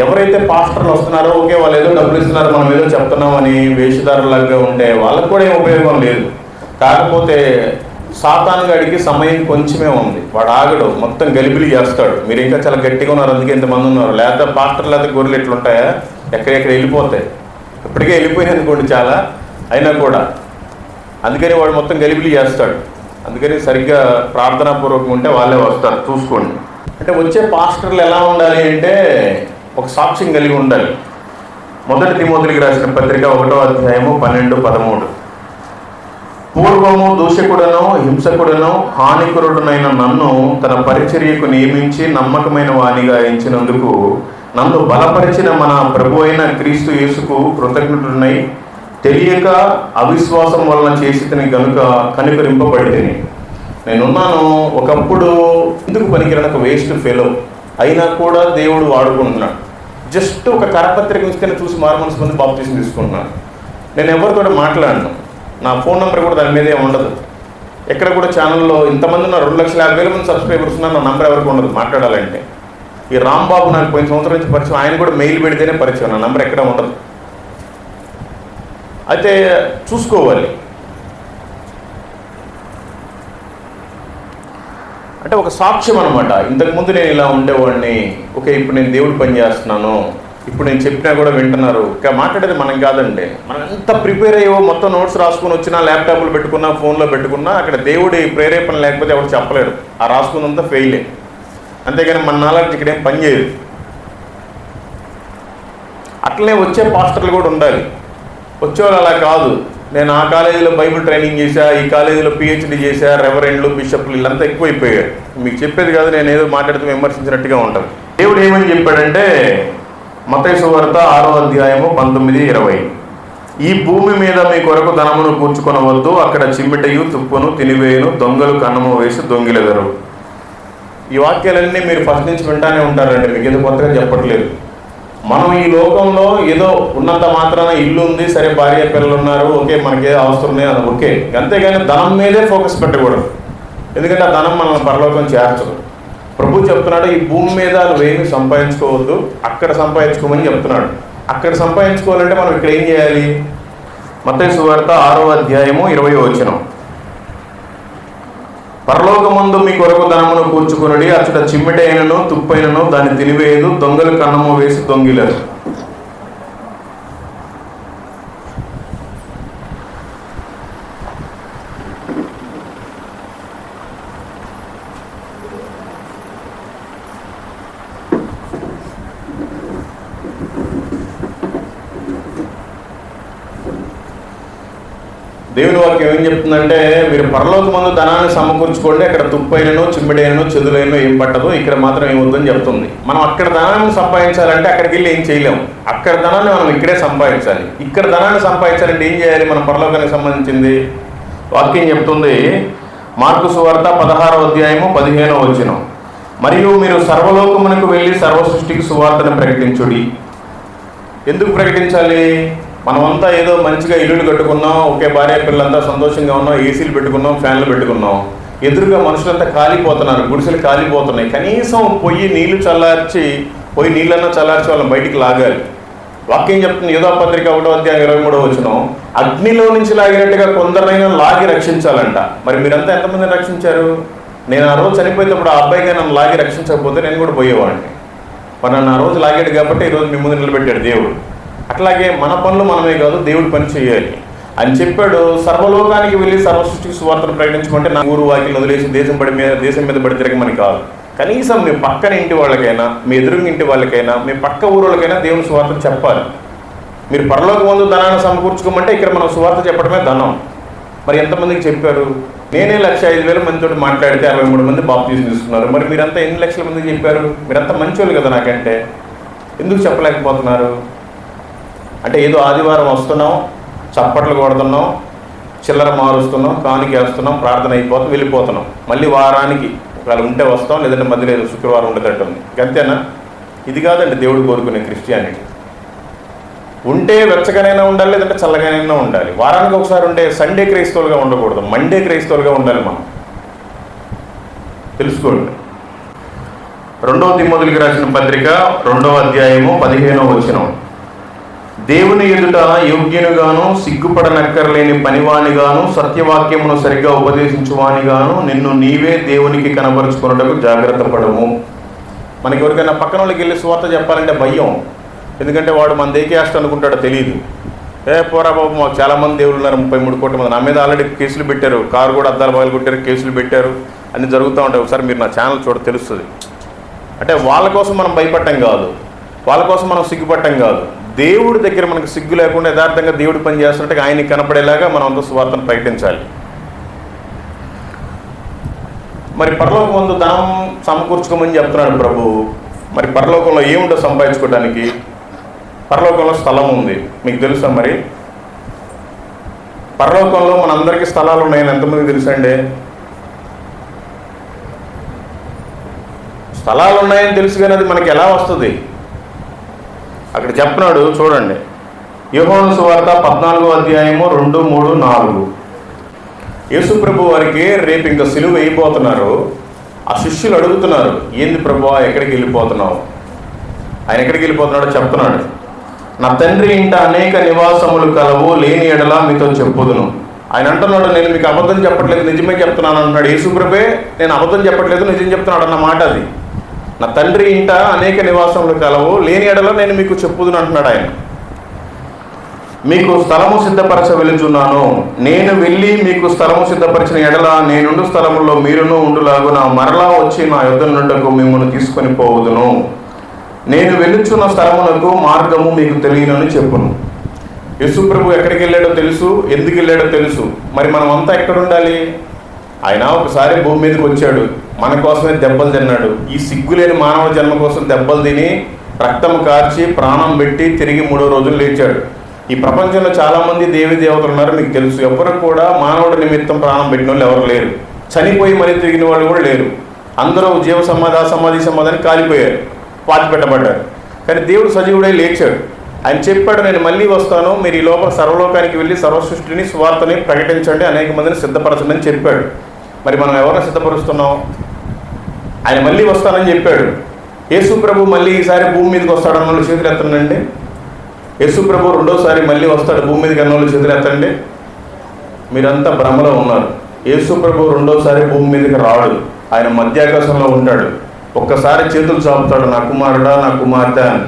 ఎవరైతే పాస్టర్లు వస్తున్నారో ఓకే వాళ్ళు ఏదో డబ్బులు ఇస్తున్నారు, మనం ఏదో చెప్తున్నామని వేషధారులాగా ఉంటే వాళ్ళకు కూడా ఏం ఉపయోగం లేదు. కాకపోతే సాతాను గడికి సమయం కొంచెమే ఉంది, వాడు ఆగడు, మొత్తం గలిబిలి చేస్తాడు. మీరు ఇంకా చాలా గట్టిగా ఉన్నారు, అందుకే ఇంతమంది ఉన్నారు. లేకపోతే పాస్టర్ లేకపోతే గొర్రెలు ఎట్లుంటాయా, ఎక్కడెక్కడ వెళ్ళిపోతాయి. ఇప్పటికే వెళ్ళిపోయినాయి అనుకోండి చాలా, అయినా కూడా అందుకని వాడు మొత్తం గలిబిలి చేస్తాడు. అందుకని సరిగ్గా ప్రార్థనాపూర్వకంగా ఉంటే వాళ్ళే వస్తారు, చూసుకోండి. అంటే వచ్చే పాస్టర్లు ఎలా ఉండాలి అంటే ఒక సాక్ష్యం కలిగి ఉండాలి. 1 తిమోతికి రాసిన పత్రిక 1వ అధ్యాయము 12, 13. పూర్వము దూషకుడను హింసకుడను హానికరుడునైన నన్ను తన పరిచర్యకు నియమించి నమ్మకమైన వానిగా ఎంచినందుకు నన్ను బలపరిచిన మన ప్రభు అయిన క్రీస్తు యేసుకు కృతజ్ఞుడునై తెలియక అవిశ్వాసం వలన చేసి గనుక కనికరింపబడితిని. నేనున్నాను ఒకప్పుడు ఎందుకు పనికిరాని ఒక వేస్ట్ ఫెలో, అయినా కూడా దేవుడు వాడుకుంటున్నాడు. జస్ట్ ఒక కరపత్రిక ఇస్తేనే చూసి మారుమనసు మంది బాప్తీసం తీసుకుంటున్నాను. నేను ఎవరితో మాట్లాడను, నా ఫోన్ నెంబర్ కూడా దాని మీదే ఉండదు. ఎక్కడ కూడా ఛానల్లో ఇంతమంది ఉన్నారు, 2,50,000 మంది సబ్స్క్రైబర్స్ ఉన్నారు, నా నంబర్ ఎవరికి ఉండదు మాట్లాడాలంటే. ఈ రాంబాబు నాకు పోయిన సంవత్సరం నుంచి పరిచయం, ఆయన కూడా మెయిల్ పెడితేనే పరిచయం, నా నంబర్ ఎక్కడ ఉండదు. అయితే చూసుకోవాలి. అంటే ఒక సాక్ష్యం అనమాట. ఇంతకుముందు నేను ఇలా ఉండేవాడిని, ఓకే ఇప్పుడు నేను దేవుడి పని చేస్తున్నాను, ఇప్పుడు నేను చెప్పినా కూడా వింటున్నారు. మాట్లాడేది మనం కాదండి. మనం ఎంత ప్రిపేర్ అయ్యో మొత్తం నోట్స్ రాసుకొని వచ్చినా, ల్యాప్టాప్లో పెట్టుకున్నా, ఫోన్లో పెట్టుకున్నా, అక్కడ దేవుడి ప్రేరేపణ లేకపోతే ఎవరు చెప్పలేరు. ఆ రాసుకున్నంత ఫెయిలే. అంతేగాని మన నాలెడ్జ్ ఇక్కడేం పని చేయదు. అట్లనే వచ్చే పాస్టర్లు కూడా ఉండాలి. వచ్చేవాళ్ళు అలా కాదు, నేను ఆ కాలేజీలో బైబిల్ ట్రైనింగ్ చేశా, ఈ కాలేజీలో పిహెచ్డి చేశా, రెవరెండ్లు బిషప్లు వీళ్ళంతా ఎక్కువైపోయారు. మీకు చెప్పేది కాదు, నేను ఏదో మాట్లాడుతూ విమర్శించినట్టుగా ఉంటుంది. దేవుడు ఏమని చెప్పాడంటే మత్తయి సువార్త 6వ అధ్యాయము 19, 20. ఈ భూమి మీద మీ కొరకు ధనమును కూర్చుకొనవద్దు, అక్కడ చిమ్మిటయు తుప్పును తినివేయును, దొంగలు కన్నము వేసి దొంగిలెదరు. ఈ వాక్యాలన్నీ మీరు ఫస్ట్ నుంచి వింటానే ఉంటారండి, మీకు ఏదో కొత్తగా చెప్పట్లేదు. మనం ఈ లోకంలో ఏదో ఉన్నంత మాత్రాన ఇల్లు ఉంది, సరే భార్య పిల్లలు ఉన్నారు, ఓకే మనకి ఏదో అవసరం ఉన్నాయి, అది ఓకే. అంతేగాని ధనం మీదే ఫోకస్ పెట్టకూడదు, ఎందుకంటే ఆ ధనం మనల్ని పరలోకం చేర్చదు. ప్రభు చెప్తున్నాడు, ఈ భూమి మీద నువ్వేమి సంపాదించుకోవద్దు, అక్కడ సంపాదించుకోమని చెప్తున్నాడు. అక్కడ సంపాదించుకోవాలంటే మనం ఇక్కడ ఏం చేయాలి? మత్తయి సువార్త 6వ అధ్యాయము 20వ వచనం. పరలోకమందు మీ కొరకు ధనమును కూర్చుకొనుడి, అచ్చట చిమ్మిటైనను తుప్పైనను దాన్ని తినివేయదు, దొంగలు కన్నము వేసి దొంగిలరు. దేవుని వాక్యం ఏం చెప్తుందంటే, మీరు పరలోకమందు ధనాన్ని సమకూర్చుకోండి, అక్కడ తుప్పైనను చిమ్మిడైనను చెదులైనను ఏం పట్టదు, ఇక్కడ మాత్రం ఏమొద్దని చెప్తుంది. మనం అక్కడ ధనాన్ని సంపాదించాలంటే అక్కడికి వెళ్ళి ఏం చేయలేము. అక్కడ ధనాన్ని మనం ఇక్కడే సంపాదించాలి. ఇక్కడ ధనాన్ని సంపాదించాలంటే ఏం చేయాలి? మన పరలోకానికి సంబంధించింది వాక్యం చెప్తుంది. మార్కు సువార్త 16వ అధ్యాయము 15వ వచనం. మరియు మీరు సర్వలోకమునకు వెళ్ళి సర్వ సృష్టికి సువార్తను ప్రకటించుడి. ఎందుకు ప్రకటించాలి? మనమంతా ఏదో మంచిగా ఇల్లులు కట్టుకున్నాం, ఒకే భార్య పిల్లలంతా సంతోషంగా ఉన్నాం, ఏసీలు పెట్టుకున్నాం, ఫ్యాన్లు పెట్టుకున్నాం. ఎదురుగా మనుషులంతా కాలిపోతున్నారు, గుడిసెలు కాలిపోతున్నాయి. కనీసం పొయ్యి నీళ్లు చల్లార్చి, పొయ్యి నీళ్ళన్నా చల్లార్చి వాళ్ళని బయటికి లాగాలి. వాక్యం చెప్తుంది యోధా పత్రిక 1వ అధ్యాయం 23వ వచనం, అగ్నిలో నుంచి లాగినట్టుగా కొందరైనా లాగి రక్షించాలంట. మరి మీరంతా ఎంతమందిని రక్షించారు? నేను ఆ రోజు చనిపోయేటప్పుడు ఆ అబ్బాయిగా నన్ను లాగి రక్షించకపోతే నేను కూడా పోయేవాడిని. మరి నన్ను ఆ రోజు లాగాడు కాబట్టి ఈరోజు మీ ముందు నిలబెట్టాడు దేవుడు. అట్లాగే మన పనులు మనమే కాదు, దేవుడి పని చేయాలి అని చెప్పాడు. సర్వలోకానికి వెళ్ళి సర్వ సృష్టికి సువార్తను ప్రకటించమంటే నా ఊరు వాకిలు వదిలేసి దేశం మీద పడి తిరగమని కాదు. కనీసం మీ పక్కన ఇంటి వాళ్ళకైనా, మీ ఎదురుంగి ఇంటి వాళ్ళకైనా, మీ పక్క ఊరోళ్ళకైనా దేవుని సువార్త చెప్పాలి. మీరు పరలోక ముందు ధనాన్ని సమకూర్చుకోమంటే ఇక్కడ మనం సువార్త చెప్పడమే ధనం. మరి ఎంతమందికి చెప్పారు? నేనే 1,05,000 మందితో మాట్లాడితే 63 మంది బాప్తిజం తీసుకున్నారు. మరి మీరంతా ఎన్ని లక్షల మందికి చెప్పారు? మీరంతా మంచోళ్ళు కదా నాకంటే, ఎందుకు చెప్పలేకపోతున్నారు? అంటే ఏదో ఆదివారం వస్తున్నాం, చప్పట్లు కొడుతున్నాం, చిల్లర మారుస్తున్నాం, కానుక వేస్తున్నాం, ప్రార్థన అయిపోతాం, వెళ్ళిపోతున్నాం. మళ్ళీ వారానికి ఒకవేళ ఉంటే వస్తాం, లేదంటే మధ్య లేదు, శుక్రవారం ఉండేటట్టు ఉంది. అంతేనా? ఇది కాదండి దేవుడు కోరుకునే క్రిస్టియానిటీ. ఉంటే వెచ్చగానైనా ఉండాలి, లేదంటే చల్లగానైనా ఉండాలి. వారానికి ఒకసారి ఉంటే సండే క్రైస్తవులుగా ఉండకూడదు, మండే క్రైస్తవులుగా ఉండాలి. మనం తెలుసుకోండి. 2వ తిమోతికి రాసిన పత్రిక 2వ అధ్యాయము 15వ వచనం. దేవుని ఎదుట యోగ్యునిగాను, సిగ్గుపడనక్కర్లేని పనివానిగాను, సత్యవాక్యమును సరిగ్గా ఉపదేశించువానిగాను నిన్ను నీవే దేవునికి కనబరుచుకున్నటకు జాగ్రత్త పడము. మనకి ఎవరికైనా పక్కన వాళ్ళకి వెళ్ళి సువార్త చెప్పాలంటే భయం. ఎందుకంటే వాడు మన దేకేస్ట్ అనుకుంటాడో తెలియదు. పోరా బాబు, మాకు చాలామంది దేవుళ్ళు ఉన్నారు, 33 కోట్ల మంది. నా మీద ఆల్రెడీ కేసులు పెట్టారు, కారు కూడా అద్దాలు పగలు కొట్టారు, కేసులు పెట్టారు, అన్నీ జరుగుతూ ఉంటాయి. ఒకసారి మీరు నా ఛానల్ చూడ తెలుస్తుంది. అంటే వాళ్ళ కోసం మనం భయపడటం కాదు, వాళ్ళ కోసం మనం సిగ్గుపడటం కాదు. దేవుడి దగ్గర మనకు సిగ్గు లేకుండా యథార్థంగా దేవుడి పని చేస్తున్నట్టుగా ఆయనకి కనపడేలాగా మనం అంత సువార్తను ప్రకటించాలి. మరి పరలోకం ముందు ధనం సమకూర్చుకోమని చెప్తున్నాడు ప్రభు. మరి పరలోకంలో ఏముంటో సంపాదించుకోవడానికి? పరలోకంలో స్థలం ఉంది, మీకు తెలుసా? మరి పరలోకంలో మనందరికీ స్థలాలు ఉన్నాయని ఎంతమంది తెలుసండి? స్థలాలు ఉన్నాయని తెలుసు, కానీ అది మనకి ఎలా వస్తుంది? అక్కడ చెప్తున్నాడు చూడండి, యోహాను సువార్త 14వ అధ్యాయము 2, 3, 4. యేసు ప్రభు వారికి రేపు ఇంకా సిలువ వేయబోతున్నారు. ఆ శిష్యులు అడుగుతున్నారు, ఏంది ప్రభువా, ఎక్కడికి వెళ్ళిపోతున్నావు? ఆయన ఎక్కడికి వెళ్ళిపోతున్నాడో చెప్తున్నాడు. నా తండ్రి ఇంట అనేక నివాసములు కలవు, లేని ఎడలా మీతో చెప్పుదును. ఆయన అంటున్నాడు, నేను మీకు అబద్ధం చెప్పట్లేదు, నిజమే చెప్తున్నాను అంటున్నాడు. యేసు ప్రభే నేను అబద్ధం చెప్పట్లేదు, నిజం చెప్తున్నాడు అన్న మాట అది. నా తండ్రి ఇంట అనేక నివాసములు కలవు, లేని ఎడల నేను మీకు చెప్పుదును అంటున్నాడు ఆయన. మీకు స్థలము సిద్ధపరచ వెళుచున్నాను. నేను వెళ్ళి మీకు స్థలము సిద్ధపరిచిన ఎడల నేనుండు స్థలములో మీరును ఉండులాగున మరలా వచ్చి నా యొద్ద నుండకు మిమ్మల్ని తీసుకొని పోవుదును. నేను వెళ్ళుచున్న స్థలమునకు మార్గము మీకు తెలియనని చెప్పును. యేసు ప్రభు ఎక్కడికి వెళ్ళాడో తెలుసు, ఎందుకు వెళ్ళాడో తెలుసు. మరి మనం అంతా ఎక్కడ ఉండాలి? ఆయన ఒకసారి భూమి మీదకి వచ్చాడు, మన కోసమే దెబ్బలు తిన్నాడు. ఈ సిగ్గులేని మానవ జన్మ కోసం దెబ్బలు తిని, రక్తం కార్చి, ప్రాణం పెట్టి తిరిగి 3వ రోజులు లేచాడు. ఈ ప్రపంచంలో చాలామంది దేవి దేవతలు ఉన్నారు, మీకు తెలుసు. ఎవరు కూడా మానవుడి నిమిత్తం ప్రాణం పెట్టిన వాళ్ళు ఎవరు లేరు. చనిపోయి మరీ తిరిగిన వాళ్ళు కూడా లేరు. అందరూ జీవ సమాధి అని కాలిపోయారు, పాతి పెట్టబడ్డారు. కానీ దేవుడు సజీవుడై లేచాడు. ఆయన చెప్పాడు, నేను మళ్ళీ వస్తాను, మీరు ఈ లోపల సర్వలోకానికి వెళ్ళి సర్వసృష్టిని సువార్తని ప్రకటించండి, అనేక మందిని సిద్ధపరచండి అని చెప్పాడు. మరి మనం ఎవరిని సిద్ధపరుస్తున్నాం? ఆయన మళ్ళీ వస్తానని చెప్పాడు. యేసు ప్రభు మళ్ళీ ఈసారి భూమి మీదకి వస్తాడన్న వాళ్ళు చేతులు ఎత్తండి. యేసు ప్రభు 2వసారి మళ్ళీ వస్తాడు భూమి మీదకి అన్న వాళ్ళు చేతులు ఎత్తండి. మీరంతా భ్రమలో ఉన్నారు. యేసు ప్రభు 2వసారి భూమి మీదకి రాడు, ఆయన మధ్యాకాశంలో ఉంటాడు. ఒక్కసారి చేతులు చాపుతాడు, నా కుమారుడా, నా కుమార్తె అని.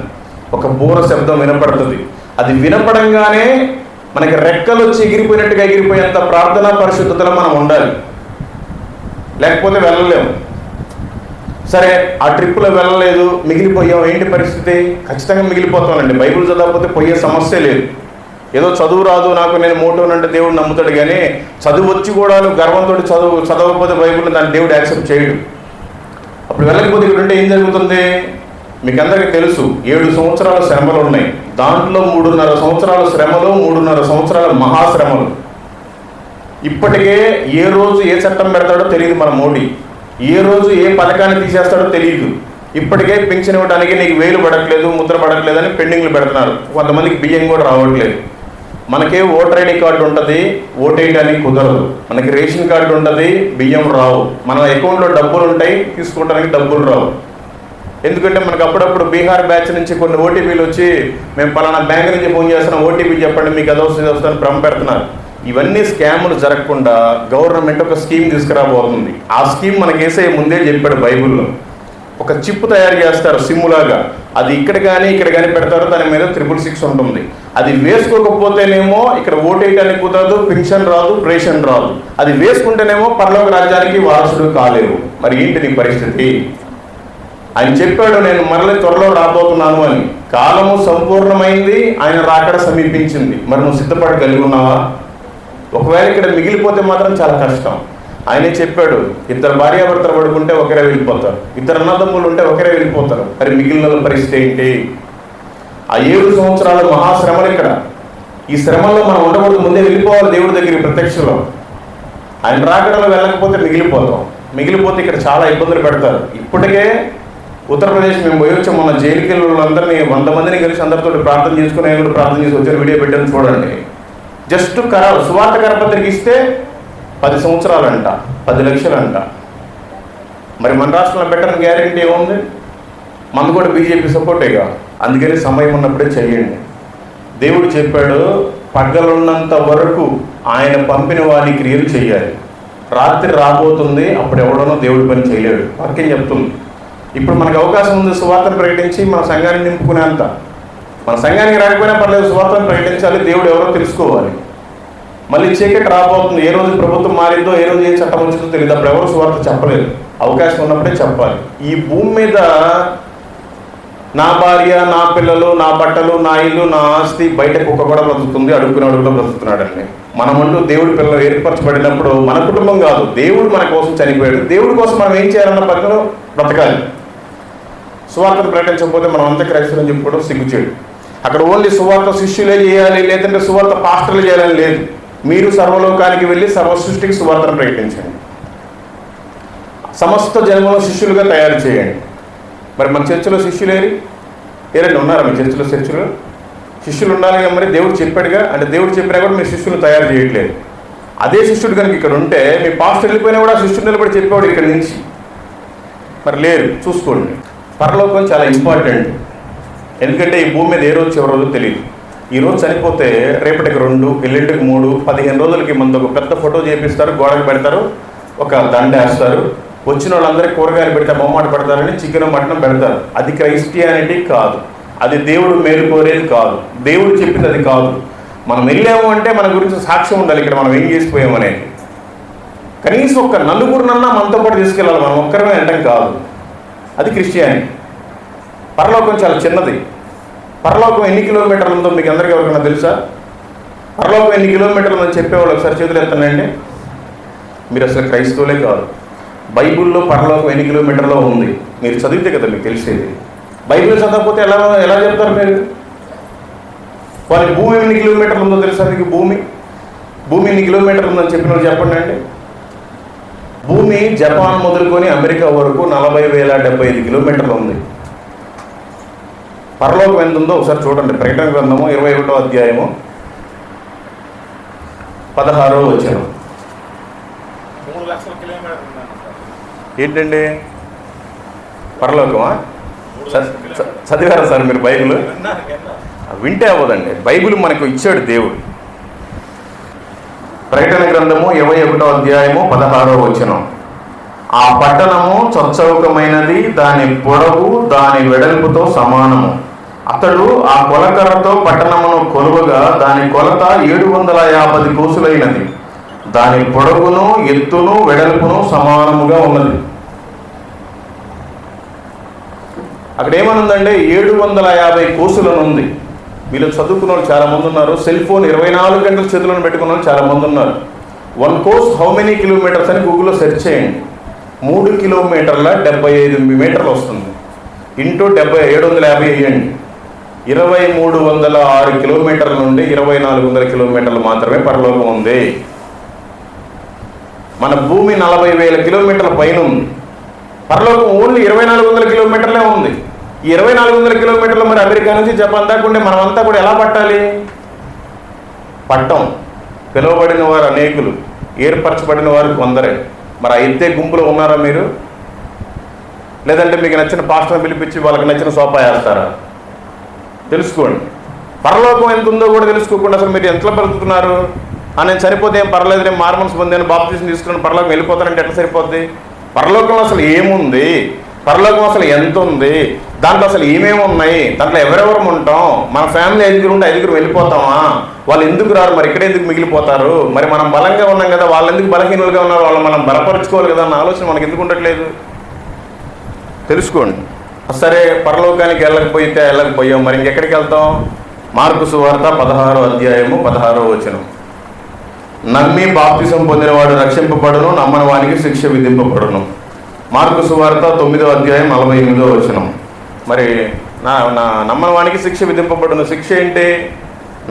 ఒక బూర శబ్దం వినపడుతుంది. అది వినపడంగానే మనకి రెక్కలు వచ్చి ఎగిరిపోయినట్టుగా ఎగిరిపోయేంత ప్రార్థనా పరిశుద్ధతలో మనం ఉండాలి, లేకపోతే వెళ్ళలేము. సరే, ఆ ట్రిప్పులో వెళ్ళలేదు, మిగిలిపోయాం, ఏంటి పరిస్థితి? ఖచ్చితంగా మిగిలిపోతామండి. బైబిల్ చదవకపోతే పోయే సమస్య లేదు. ఏదో చదువు రాదు నాకు, నేను మోటోనంటే దేవుడు నమ్ముతాడు. కానీ చదువు వచ్చి కూడా గర్వంతో చదవకపోతే బైబిల్ దాన్ని దేవుడు యాక్సెప్ట్ చేయడు. అప్పుడు వెళ్ళకపోతే ఇక్కడ ఉంటే ఏం జరుగుతుంది? మీకు అందరికీ తెలుసు, 7 సంవత్సరాల శ్రమలు ఉన్నాయి. దాంట్లో 3.5 సంవత్సరాల శ్రమలు, 3.5 సంవత్సరాల మహాశ్రమలు. ఇప్పటికే ఏ రోజు ఏ చట్టం పెడతాడో తెలియదు మన మోడీ, ఏ రోజు ఏ పథకాన్ని తీసేస్తాడో తెలియదు. ఇప్పటికే పెన్షన్ ఇవ్వడానికి నీకు వేలు పడట్లేదు, ముద్ర పడట్లేదు అని పెండింగ్లు పెడుతున్నారు. కొంతమందికి బియ్యం కూడా రావట్లేదు. మనకే ఓటర్ ఐడి కార్డు ఉంటుంది, ఓటేయడానికి కుదరదు. మనకి రేషన్ కార్డు ఉంటుంది, బియ్యం రావు. మన అకౌంట్లో డబ్బులు ఉంటాయి, తీసుకోవడానికి డబ్బులు రావు. ఎందుకంటే మనకు అప్పుడప్పుడు బీహార్ బ్యాచ్ నుంచి కొన్ని ఓటీపీలు వచ్చి, మేము పలానా బ్యాంక్ నుంచి ఫోన్ చేస్తున్నాం, ఓటీపీ చెప్పండి, మీకు అదొస్తుంది వస్తుందని భ్రమ పెడుతున్నారు. ఇవన్నీ స్కాములు జరగకుండా గవర్నమెంట్ ఒక స్కీమ్ తీసుకురాబోతుంది. ఆ స్కీమ్ మనకి వేసే ముందే చెప్పాడు బైబిల్లో. ఒక చిప్ తయారు చేస్తారు సిమ్ములాగా, అది ఇక్కడ కానీ పెడతారు. దాని మీద 666 ఉంటుంది. అది వేసుకోకపోతేనేమో ఇక్కడ ఓటేయడానికి కుదరదు, పెన్షన్ రాదు, రేషన్ రాదు. అది వేసుకుంటేనేమో పరలోక రాజ్యానికి వారసుడు కాలేవు. మరి ఏంటి నీ పరిస్థితి? ఆయన చెప్పాడు, నేను మరలి త్వరలో రాబోతున్నాను అని. కాలము సంపూర్ణమైంది, ఆయన రాకడ సమీపించింది. మరి నువ్వు సిద్ధపడి కలిగి ఉన్నావా? ఒకవేళ ఇక్కడ మిగిలిపోతే మాత్రం చాలా కష్టం. ఆయనే చెప్పాడు, ఇద్దరు భార్యాభర్తలు పడుకుంటే ఒకరే వెళ్ళిపోతారు, ఇద్దరు అన్నదమ్ములు ఉంటే ఒకరే వెళ్ళిపోతారు. మరి మిగిలిన పరిస్థితి ఏంటి? ఆ 7 సంవత్సరాల మహాశ్రమలు ఇక్కడ. ఈ శ్రమల్లో మనం ఉండకూడదు, ముందే వెళ్ళిపోవాలి దేవుడి దగ్గరికి ప్రత్యక్షలో. ఆయన రాకడలో వెళ్ళకపోతే మిగిలిపోతే ఇక్కడ చాలా ఇబ్బందులు పెడతారు. ఇప్పటికే ఉత్తరప్రదేశ్ మేము పోయి వచ్చాం. మన జైలుకి వెళ్ళిన వాళ్ళందరినీ 100 మందిని కలిసి అందరితో ప్రార్థన చేసుకుని ఆయన కూడా ప్రార్థన చేసి వచ్చారు. వీడియో పెట్టాను చూడండి. జస్ట్ సువార్త కరపత్రిక ఇస్తే 10 సంవత్సరాలంట, 10 లక్షలంట. మరి మన రాష్ట్రంలో పెట్టని గ్యారెంటీ ఏముంది? మన కూడా బీజేపీ సపోర్టేగా. అందుకని సమయం ఉన్నప్పుడే చెయ్యండి. దేవుడు చెప్పాడు, పగలున్నంత వరకు ఆయన పంపిన వారి క్రియలు చేయాలి. రాత్రి రాబోతుంది, అప్పుడు ఎవడనో దేవుడి పని చేయలేడు. వాక్యం చెప్తుంది. ఇప్పుడు మనకు అవకాశం ఉంది సువార్తను ప్రకటించి మన సంఘాన్ని నింపుకునేంత. మన సంఘానికి రాకపోయినా పర్లేదు, సువార్తను ప్రకటించాలి. దేవుడు ఎవరో తెలుసుకోవాలి. మళ్ళీ చీకటి రాబోతుంది. ఏ రోజు ప్రభుత్వం మారిందో, ఏ రోజు ఏ చట్టం వచ్చిందో తెలియదు. అప్పుడు ఎవరు సువార్త చెప్పలేదు. అవకాశం ఉన్నప్పుడే చెప్పాలి. ఈ భూమి మీద నా భార్య, నా పిల్లలు, నా బట్టలు, నా ఇల్లు, నా ఆస్తి, బయట కుక్క కూడా బ్రతుకుతుంది, అడుగుకునే అడుగులో బ్రతుకుతున్నాడండి. మనమంటూ దేవుడి పిల్లలు ఏర్పరచబడినప్పుడు మన కుటుంబం కాదు, దేవుడు మన కోసం చనిపోయాడు. దేవుడి కోసం మనం ఏం చేయాలన్న పక్కన బ్రతకాలి. సువార్తను ప్రకటించకపోతే మనం అంత క్రైస్తవులని చెప్పుకోవడం సిగ్గుచేడు. అక్కడ ఓన్లీ సువార్త శిష్యులే చేయాలి, లేదంటే సువార్త పాస్టర్లు చేయాలని లేదు. మీరు సర్వలోకానికి వెళ్ళి సర్వ సృష్టికి సువార్తను ప్రకటించండి. సమస్త జన్మలో శిష్యులుగా తయారు చేయండి. మరి మన చర్చిలో శిష్యులేరి ఏరండి ఉన్నారా? మీ చర్చిలో శిష్యులు ఉండాలి. మరి దేవుడు చెప్పాడుగా, అంటే దేవుడు చెప్పినా కూడా మీరు శిష్యులు తయారు చేయట్లేదు. అదే శిష్యుడు కనుక ఇక్కడ ఉంటే మీ పాస్టర్ వెళ్ళిపోయినా కూడా శిష్యుడు నిలబడి చెప్పేవాడు ఇక్కడి నుంచి. మరి లేరు, చూసుకోండి. పరలోకం చాలా ఇంపార్టెంట్. ఎందుకంటే ఈ భూమి మీద ఏ రోజు చివరి రోజు తెలియదు. ఈ రోజు చనిపోతే రేపటికి 2, ఎల్లుంటికి 3, 15 రోజులకి ముందు ఒక పెద్ద ఫోటో చేపిస్తారు, గోడకు పెడతారు, ఒక దండ వేస్తారు. వచ్చిన వాళ్ళందరికీ కూరగాయలు పెడితే మొహమాట పెడతారని చికెన్ మటన్ పెడతారు. అది క్రైస్టియానిటీ కాదు, అది దేవుడు మేలు కోరేది కాదు, దేవుడు చెప్పింది అది కాదు. మనం వెళ్ళాము అంటే మన గురించి సాక్ష్యం ఉండాలి, ఇక్కడ మనం ఏం చేసిపోయామనేది. కనీసం ఒక నలుగురినన్నా మనతో పాటు తీసుకెళ్ళాలి, మనం ఒక్కరమే అంటాం కాదు. అది క్రిస్టియానిటీ. పరలోకం చాలా చిన్నది. పరలోకం ఎన్ని కిలోమీటర్లు ఉందో మీకు అందరికీ ఎవరికైనా తెలుసా? పరలోకం ఎన్ని కిలోమీటర్లు ఉందని చెప్పేవాళ్ళు ఒకసారి చేతులు ఎత్తండి. మీరు అసలు క్రైస్తవులే కాదు. బైబిల్లో పరలోకం ఎన్ని కిలోమీటర్లో ఉంది మీరు చదివితే కదా మీకు తెలిసేది. బైబిల్ చదవకపోతే ఎలా చెప్తారు మీరు? వాళ్ళ భూమి ఎన్ని కిలోమీటర్లు ఉందో తెలుసా మీకు? భూమి ఎన్ని కిలోమీటర్లు ఉందని చెప్పిన వాళ్ళు చెప్పండి అండి. భూమి జపాన్ మొదలుకొని అమెరికా వరకు 40,075 కిలోమీటర్లు ఉంది. పరలోకం ఎంత ఉందో ఒకసారి చూడండి. ప్రకటన గ్రంథము 21వ అధ్యాయము 16వ వచనం. 3 లక్షల కిలోమీటర్లు ఏంటండి పరలోకమా? చదివారా సార్ మీరు బైబిల్? వింటే అవ్వదండి. బైబిల్ మనకు ఇచ్చాడు దేవుడు. ప్రకటన గ్రంథము 21వ అధ్యాయము 16వ వచనం. ఆ పట్టణము చొచ్చౌకమైనది, దాని పొడవు దాని వెడల్పుతో సమానము. అతడు ఆ కొలకర్రతో పట్టణమును కొలువగా దాని కొలత 750 కోసులైనది. దాని పొడవును ఎత్తును వెడల్పును సమానముగా ఉన్నది. అక్కడ ఏమనుందంటే 750 కోసులను ఉంది. వీళ్ళు చదువుకున్న వాళ్ళు చాలా మంది ఉన్నారు. సెల్ ఫోన్ 24 గంటల చేతులను పెట్టుకున్న వాళ్ళు చాలా మంది ఉన్నారు. 1 కోర్స్ హౌ మెనీ కిలోమీటర్స్ అని గూగుల్లో సెర్చ్ చేయండి. 3 కిలోమీటర్ల 75 మీటర్లు వస్తుంది. ఇంటూ 750 వేయండి. 2306 కిలోమీటర్ల నుండి 2400 కిలోమీటర్లు మాత్రమే పరలోకం ఉంది. మన భూమి 40,000 కిలోమీటర్ల పైన ఉంది. పరలోకం ఓన్లీ 2400 కిలోమీటర్లే ఉంది. ఈ 2400 కిలోమీటర్లు మరి అమెరికా నుంచి జపాన్ దాకా ఉండే మనమంతా కూడా ఎలా పట్టాలి? పట్టం. పిలువబడిన వారు అనేకులు, ఏర్పరచబడిన వారు కొందరే. మరి ఆ ఎత్తే గుంపులో ఉన్నారా మీరు? లేదంటే మీకు నచ్చిన పాస్టర్ని పిలిపించి వాళ్ళకి నచ్చిన సోఫా వేస్తారా? తెలుసుకోండి. పరలోకం ఎంత ఉందో కూడా తెలుసుకోకుండా అసలు మీరు ఎంతలో బ్రతుకుతున్నారు? నేను చనిపోతే ఏం పర్లేదు, నేను మారుమనసు పొందాను, బాప్తిసం తీసుకున్నాను, పరలోకం వెళ్ళిపోతానంటే ఎట్లా సరిపోద్ది? పరలోకంలో అసలు ఏముంది? పరలోకం అసలు ఎంత ఉంది? దాంట్లో అసలు ఏమేమి ఉన్నాయి? దాంట్లో ఎవరెవరు ఉంటాం? మన ఫ్యామిలీ 5 ఉంటే 5 వెళ్ళిపోతామా? వాళ్ళు ఎందుకు రారు? మరి ఇక్కడ ఎందుకు మిగిలిపోతారు? మరి మనం బలంగా ఉన్నాం కదా, వాళ్ళు ఎందుకు బలహీనులుగా ఉన్నారు? వాళ్ళు మనం బలపరుచుకోవాలి కదా అన్న ఆలోచన మనకి ఎందుకు ఉండట్లేదు? తెలుసుకోండి. సరే పరలోకానికి వెళ్ళకపోయాం, మరి ఇంకెక్కడికి వెళ్తాం? మార్కు సువార్త 16వ అధ్యాయము 16వ వచనం. నమ్మి బాప్తిసం పొందినవాడు రక్షింపబడును, నమ్మని వానికి శిక్ష విధింపబడును. మార్కు సువార్త 9వ అధ్యాయం 48వ వచనం. మరి నమ్మని వానికి శిక్ష విధింపబడును. శిక్ష ఏంటి?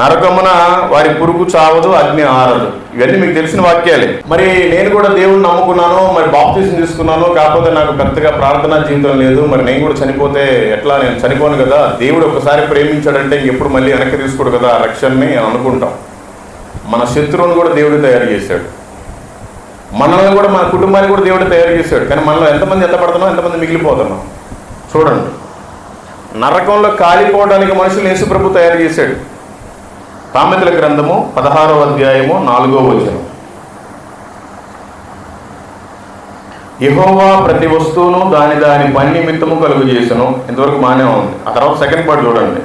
నరకమున వారి పురుగు చావదు, అగ్ని ఆరదు. ఇవన్నీ మీకు తెలిసిన వాక్యాలే. మరి నేను కూడా దేవుడిని నమ్ముకున్నాను, మరి బాప్తిసం తీసుకున్నాను, కాకపోతే నాకు పెద్దగా ప్రార్థనా జీవితం లేదు, మరి నేను కూడా చనిపోతే ఎట్లా? నేను చనిపోను కదా, దేవుడు ఒకసారి ప్రేమించాడంటే ఎప్పుడు మళ్ళీ వెనక్కి తీసుకోడు కదా ఆ రక్షణని అని అనుకుంటాం. మన శత్రువుని కూడా దేవుడు తయారు చేశాడు, మనల్ని కూడా, మన కుటుంబాన్ని కూడా దేవుడు తయారు చేశాడు. కానీ మనలో ఎంతమంది ఎత్తపడుతున్నాం, ఎంతమంది మిగిలిపోతున్నాం చూడండి. నరకంలో కాలిపోవడానికి మనుషులు యేసుప్రభు తయారు చేశాడు. సామెతల గ్రంథము 16వ అధ్యాయము 4వ వచనం. యెహోవా ప్రతి వస్తువును దాని పని నిమిత్తము కలుగు చేసను. ఇంతవరకు బాగానే ఉంది. ఆ తర్వాత సెకండ్ పార్ట్ చూడండి.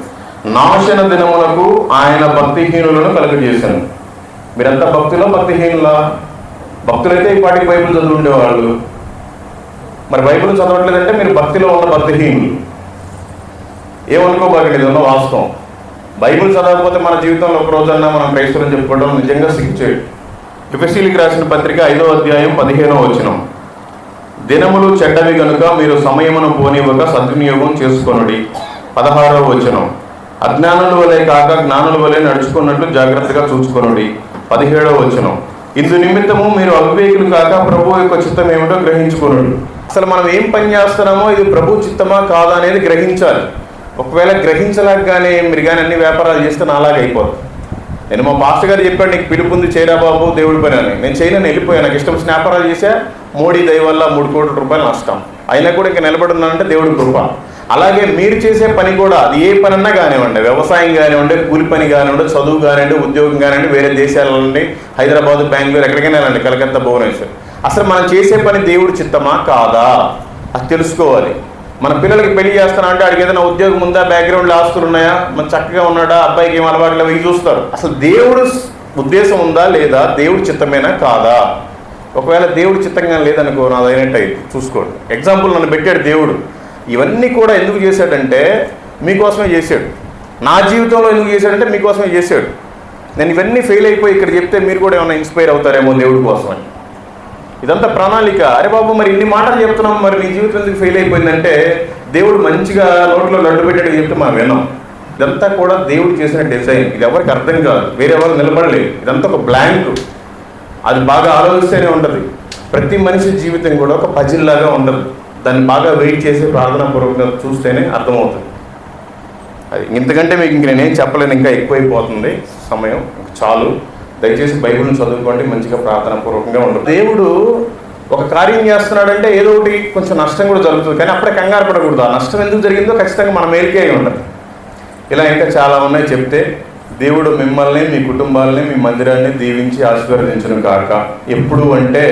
నాశన దినములకు ఆయన భక్తిహీనులను కలుగజేశాను. మీరంతా భక్తిలో భక్తిహీనులా? భక్తులైతే ఈ పాటికి బైబిల్ చదువు ఉండేవాళ్ళు. మరి బైబిల్ చదవట్లేదంటే మీరు భక్తిలో ఉన్న భక్తిహీనులు. ఏమనుకోబాకండి, ఇది ఉన్న వాస్తవం. బైబిల్ చదవకపోతే మన జీవితంలో ఒక రోజన్నా మనం క్రైస్తవులను చెప్పుకోవడం నిజంగా సిగ్గుచేటు. ఎఫెసీయులకు రాసిన పత్రిక 5వ అధ్యాయం 15వ వచనం. దినములు చెడ్డవి గనుక మీరు సమయమును పోనివ్వక సద్వినియోగం చేసుకొనుడి. 16వ వచనం. అజ్ఞానుల వలె కాక జ్ఞానుల వలె నడుచుకున్నట్లు జాగ్రత్తగా చూసుకొనుడి. 17వ వచనం. ఇందు నిమిత్తము మీరు అవివేకులు కాక ప్రభు యొక్క చిత్తం ఏమిటో గ్రహించుకొనుడి. అసలు మనం ఏం పని చేస్తున్నామో ఇది ప్రభు చిత్తమా కాదా అనేది గ్రహించాలి. ఒకవేళ గ్రహించలేకగానే మీరు కానీ అన్ని వ్యాపారాలు చేస్తే నాలాగా అయిపోదు. నేను మా పాస్టర్ గారు చెప్పాడు, నీకు పిలుపుంది చేయరా బాబు దేవుడి పని అని. నేను చేయనని వెళ్ళిపోయాను. నాకు ఇష్టం వ్యాపారాలు చేశా, మోడీ దయ వల్ల 3 కోట్ల రూపాయలు నష్టం అయినా కూడా ఇంకా నిలబడున్నానంటే దేవుడి కృప. అలాగే మీరు చేసే పని కూడా, అది ఏ పని అన్నా కానివ్వండి, వ్యవసాయం కానివ్వండి, కూలి పని కానివ్వండి, చదువు కానివ్వండి, ఉద్యోగం కానివ్వండి, వేరే దేశాల నుండి హైదరాబాద్, బెంగళూరు, ఎక్కడికైనా వెళ్ళండి, కలకత్తా, భువనేశ్వర్. అసలు మనం చేసే పని దేవుడి చిత్తమా కాదా అది తెలుసుకోవాలి. మన పిల్లలకి పెళ్లి చేస్తానా అంటే అడిగి ఏదైనా ఉద్యోగం ఉందా, బ్యాక్గ్రౌండ్లో ఆస్తులు ఉన్నాయా, మన చక్కగా ఉన్నాడా, అబ్బాయికి ఏం అలవాట్లు ఇవి చూస్తారు. అసలు దేవుడు ఉద్దేశం ఉందా లేదా, దేవుడి చిత్తమేనా కాదా? ఒకవేళ దేవుడి చిత్తంగా లేదనుకో, నాదైనట్టు అయితే చూసుకోండి. ఎగ్జాంపుల్ నన్ను పెట్టాడు దేవుడు. ఇవన్నీ కూడా ఎందుకు చేశాడంటే మీకోసమే చేశాడు. నా జీవితంలో ఎందుకు చేశాడంటే మీకోసమే చేశాడు. నేను ఇవన్నీ ఫెయిల్ అయిపోయి ఇక్కడ చెప్తే మీరు కూడా ఏమైనా ఇన్స్పైర్ అవుతారేమో దేవుడి కోసం అని. ఇదంతా ప్రణాళిక. అరే బాబు, మరి ఇన్ని మాటలు చెప్తున్నాం, మరి నీ జీవితం ఎందుకు ఫెయిల్ అయిపోయిందంటే దేవుడు మంచిగా నోట్లో లడ్డు పెట్టాడు చెప్తే మనం విన్నాం. ఇదంతా కూడా దేవుడు చేసిన డిజైన్. ఇది ఎవరికి అర్థం కాదు, వేరే ఎవరు నిలబడలేదు. ఇదంతా ఒక బ్లాంక్. అది బాగా ఆలోచిస్తేనే ఉంటుంది. ప్రతి మనిషి జీవితం కూడా ఒక పజిల్ లాగా ఉండదు. దాన్ని బాగా వెయిట్ చేసి ప్రార్థనాపూర్వకంగా చూస్తేనే అర్థమవుతుంది. అది ఇంతకంటే మీకు ఇంక నేనేం చెప్పలేను, ఇంకా ఎక్కువైపోతుంది సమయం, చాలు. దయచేసి బైబిల్ని చదువుకోండి, మంచిగా ప్రార్థనాపూర్వకంగా ఉండదు. దేవుడు ఒక కార్యం చేస్తున్నాడంటే ఏదో ఒకటి కొంచెం నష్టం కూడా జరుగుతుంది, కానీ అప్పుడే కంగారు పడకూడదు. ఆ నష్టం ఎందుకు జరిగిందో ఖచ్చితంగా మన మేలుకే అయి ఉండదు. ఇలా ఇంకా చాలా ఉన్నాయి చెప్తే. దేవుడు మిమ్మల్ని, మీ కుటుంబాలని, మీ మందిరాన్ని దీవించి ఆశీర్వదించును కాక. ఎప్పుడు అంటే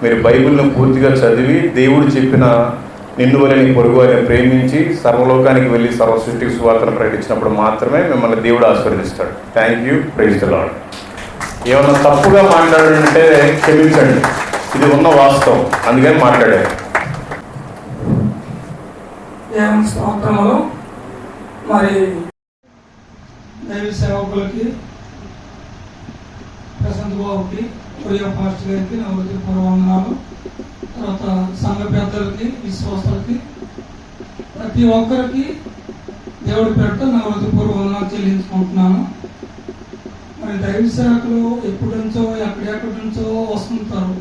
మీరు బైబిల్ను పూర్తిగా చదివి దేవుడు చెప్పిన నిన్ను వలె నీ పొరుగు వారిని ప్రేమించి సర్వలోకానికి వెళ్ళి సర్వ సృష్టికి సువార్తను ప్రకటించినప్పుడు మాత్రమే మిమ్మల్ని దేవుడు ఆశీర్వదిస్తాడు. Thank you. Praise the lord. ఏమన్నా తప్పుగా మాట్లాడాలంటే క్షమించండి, ఇది ఉన్న వాస్తవం, అందుకని మాట్లాడారు. స్తోత్రములు. మరి దైవ సేవకులకి, ప్రశాంత్ బాబుకి, కొరియా పాస్టర్ గారికి నా హృదయపూర్వక వందనాలు. తర్వాత సంఘ పెద్దలకి, విశ్వాసాలకి, ప్రతి ఒక్కరికి దేవుడి పేరుతో నా హృదయపూర్వక వందనాలు చెల్లించుకుంటున్నాను. మరి దైవ సేవకులు ఎప్పటి నుంచో ఎక్కడెక్కడి నుంచో వస్తుంటారు.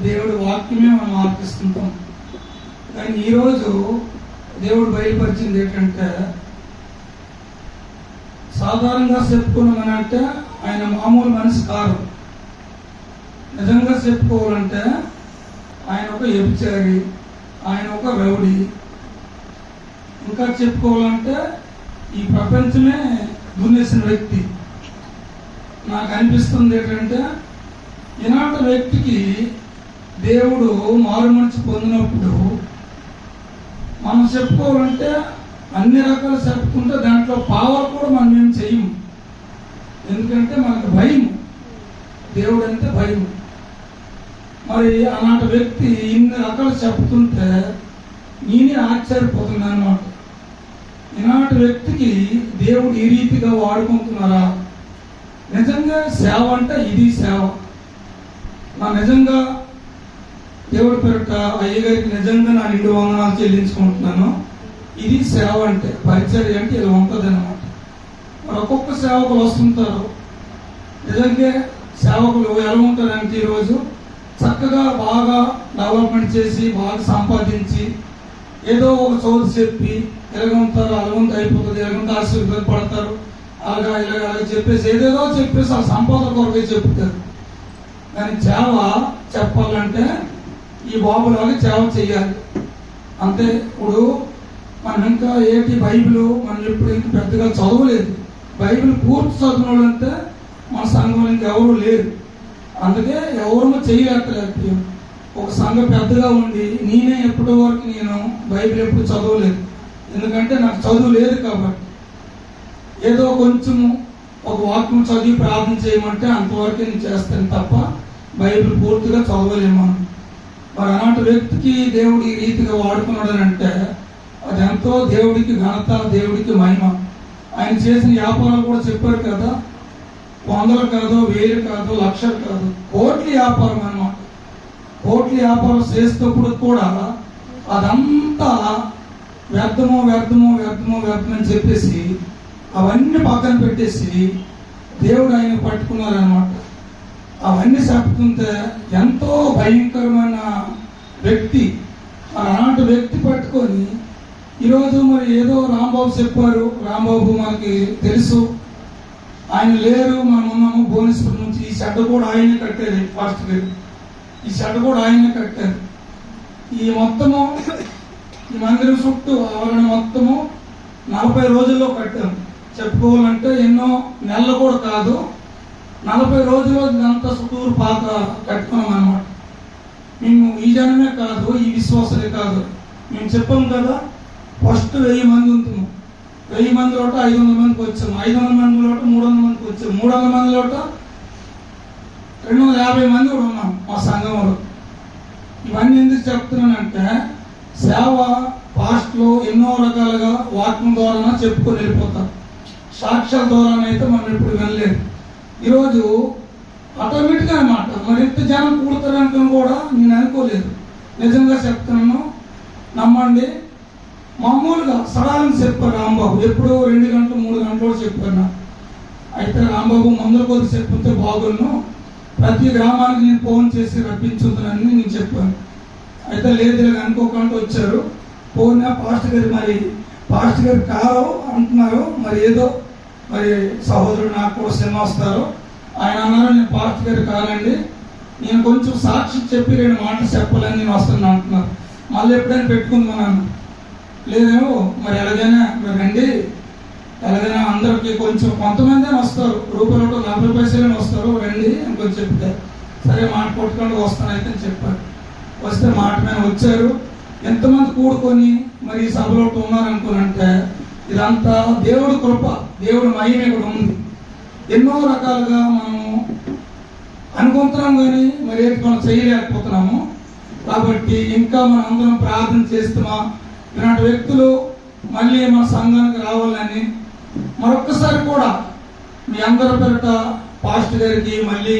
దేవుడి వాక్యమే మనం ఆర్పిస్తుంటాం. కానీ ఈరోజు దేవుడు బయలుపరిచింది ఏంటంటే, సాధారణంగా చెప్పుకున్నామనంటే ఆయన మామూలు మనిషి కాదు. నిజంగా చెప్పుకోవాలంటే ఆయన ఒక వ్యభిచారి, ఆయన ఒక రౌడీ. ఇంకా చెప్పుకోవాలంటే ఈ ప్రపంచమే దున్నేసిన వ్యక్తి. నాకు అనిపిస్తుంది ఏంటంటే, ఇలాంటి వ్యక్తికి దేవుడు మారు మనసు పొందినప్పుడు మనం చెప్పుకోవాలంటే అన్ని రకాలు చెప్పుకుంటే దాంట్లో పావలు కూడా మనం ఏం చెయ్యము. ఎందుకంటే మనకు భయం, దేవుడు అంటే భయం. మరి అలాంటి వ్యక్తి ఇన్ని రకాలు చెప్తుంటే నేనే ఆశ్చర్యపోతున్నాను అన్నమాట. ఈనాటి వ్యక్తికి దేవుడు ఈ రీతిగా వాడుకుంటున్నారా? నిజంగా సేవ అంటే ఇది సేవ. నా నిజంగా దేవుడి పేరిట అయ్యగారికి నిజంగా నా నిండు వందనాలు చెల్లించుకుంటున్నాను. ఇది సేవ అంటే, పరిచర్య అంటే ఇలా ఉంటుంది అన్నమాట. మరి ఒక్కొక్క సేవకులు వస్తుంటారు. నిజంగా సేవకులు ఎలా ఉంటారంటే ఈరోజు చక్కగా బాగా డెవలప్మెంట్ చేసి బాగా సంపాదించి ఏదో ఒక చోటు చెప్పి ఎలాగుంటారు, అలాగుంత అయిపోతుంది, ఎలాగుంత ఆశీర్వాదపడతారు, అలాగా ఇలాగ చెప్పేసి ఏదేదో చెప్పేసి ఆ సంపాదన కొరకే చెప్తారు. కానీ సేవ చెప్పాలంటే ఈ బాబులాగా సేవ చెయ్యాలి అంతే. ఇప్పుడు మనం ఇంకా ఏంటి బైబిల్ మనం ఇప్పుడు ఇంక పెద్దగా చదవలేదు. బైబిల్ పూర్తి చదివిన అంటే మన సంఘంలో ఇంకెవరు లేరు. అందుకే ఎవరు చేయలేకపోయాం. ఒక సంఘం పెద్దగా ఉండి నేనే ఎప్పటి వరకు నేను బైబిల్ ఎప్పుడు చదవలేదు. ఎందుకంటే నాకు చదువు లేదు కాబట్టి. ఏదో కొంచెము ఒక వాక్యం చదివి ప్రార్థన చేయమంటే అంతవరకు నేను చేస్తాను తప్ప బైబిల్ పూర్తిగా చదవలేము. మరి అలాంటి వ్యక్తికి దేవుడు ఈ రీతిగా వాడుకున్నాడు అంటే అది ఎంతో దేవుడికి ఘనత, దేవుడికి మహిమ. ఆయన చేసిన వ్యాపారాలు కూడా చెప్పారు కదా, 100 కాదు, 1000 కాదు, లక్షలు కాదు, కోట్ల వ్యాపారం అన్నమాట. కోట్ల వ్యాపారం చేసేటప్పుడు కూడా అదంతా వ్యర్థమో వ్యర్థమో వ్యర్థమో వ్యర్థం అని చెప్పేసి అవన్నీ పక్కన పెట్టేసి దేవుడు ఆయన పట్టుకున్నారనమాట. అవన్నీ చెప్తుంటే ఎంతో భయంకరమైన వ్యక్తి. అలాంటి వ్యక్తి పట్టుకొని ఈరోజు మరి ఏదో రాంబాబు చెప్పారు. రాంబాబు మనకి తెలుసు, ఆయన లేరు, మనం ఉన్నాము భువనేశ్వరం నుంచి. ఈ షెడ్ కూడా ఆయనే కట్టారు. ఫాస్ట్ గారు ఈ షెడ్ కూడా ఆయనే కట్టారు. ఈ మొత్తము ఈ మందిరం చుట్టూ ఆవరణ మొత్తము 40 రోజుల్లో కట్టారు. చెప్పుకోవాలంటే ఎన్నో నెలలు కూడా కాదు, 40 రోజుల్లో ఇదంతా చుట్టూరు పాక కట్టుకున్నాం అన్నమాట. మేము ఈ జనమే కాదు, ఈ విశ్వాసమే కాదు. మేము చెప్పాం కదా, ఫస్ట్ 1000 మంది ఉంటున్నాం. 1000 మందిలో 500 మందికి వచ్చాము. 500 మందిలో 300 మందికి వచ్చాము. 300 మందిలో 250 మంది కూడా ఉన్నాం మా సంఘంలో. ఇవన్నీ ఎందుకు చెప్తున్నానంటే సేవ పాస్ట్లో ఎన్నో రకాలుగా వాక్యం ద్వారా చెప్పుకొని వెళ్ళిపోతాం. సాక్ష్యాల ద్వారా అయితే మనం ఎప్పుడు వెళ్ళలేదు. ఈరోజు ఆటోమేటిక్గా అన్నమాట. మరి ఎంత జనం కూడతారనుకుని కూడా నేను అనుకోలేదు. నిజంగా చెప్తున్నాను, నమ్మండి. మామూలుగా సడాలని చెప్పారు రాంబాబు. ఎప్పుడు 2 గంటలు 3 గంటలు చెప్పారు నాకు. అయితే రాంబాబు మందుల కొద్ది చెప్తే బాగున్నాను, ప్రతి గ్రామానికి నేను ఫోన్ చేసి రప్పించుతున్నానని నేను చెప్పాను. అయితే లేదు అనుకోకుండా వచ్చారు. ఫోన్ పాస్టర్ గారు, మరి పాస్టర్ గారు కారు అంటున్నారు, మరి ఏదో మరి సహోదరుడు నాకు కూడా సినిమా వస్తారు. ఆయన అన్నారు, నేను పాస్టర్ గారు కానండి, నేను కొంచెం సాక్షి చెప్పి 2 మాటలు చెప్పాలని నేను వస్తాను అంటున్నారు. మళ్ళీ ఎప్పుడైనా పెట్టుకుందామన్నాను. లేదేమో మరి ఎలాగైనా మీరు రండి, ఎలాగైనా అందరికి కొంచెం కొంతమంది వస్తారు, రూపాయలు 40 పైసలు వస్తారు, రండి అని కొంచెం చెప్తే సరే మాట కొట్టుకుంటూ వస్తాను అయితే చెప్పారు. వస్తే మాట మీద వచ్చారు. ఎంతమంది కూడుకొని మరి ఈ సభలో ఉన్నారనుకోనంటే ఇదంతా దేవుడి కృప, దేవుడి మహిమ కూడా ఉంది. ఎన్నో రకాలుగా మనము అనుకుంటున్నాం కానీ మరి ఏంటి మనం చేయలేకపోతున్నాము. కాబట్టి ఇంకా మనం అందరం ప్రార్థన చేస్తామా ఇలాంటి వ్యక్తులు మళ్ళీ మన సంఘానికి రావాలని మరొక్కసారి కూడా మీ అందరి పేరిట పాస్టర్ గారికి మళ్ళీ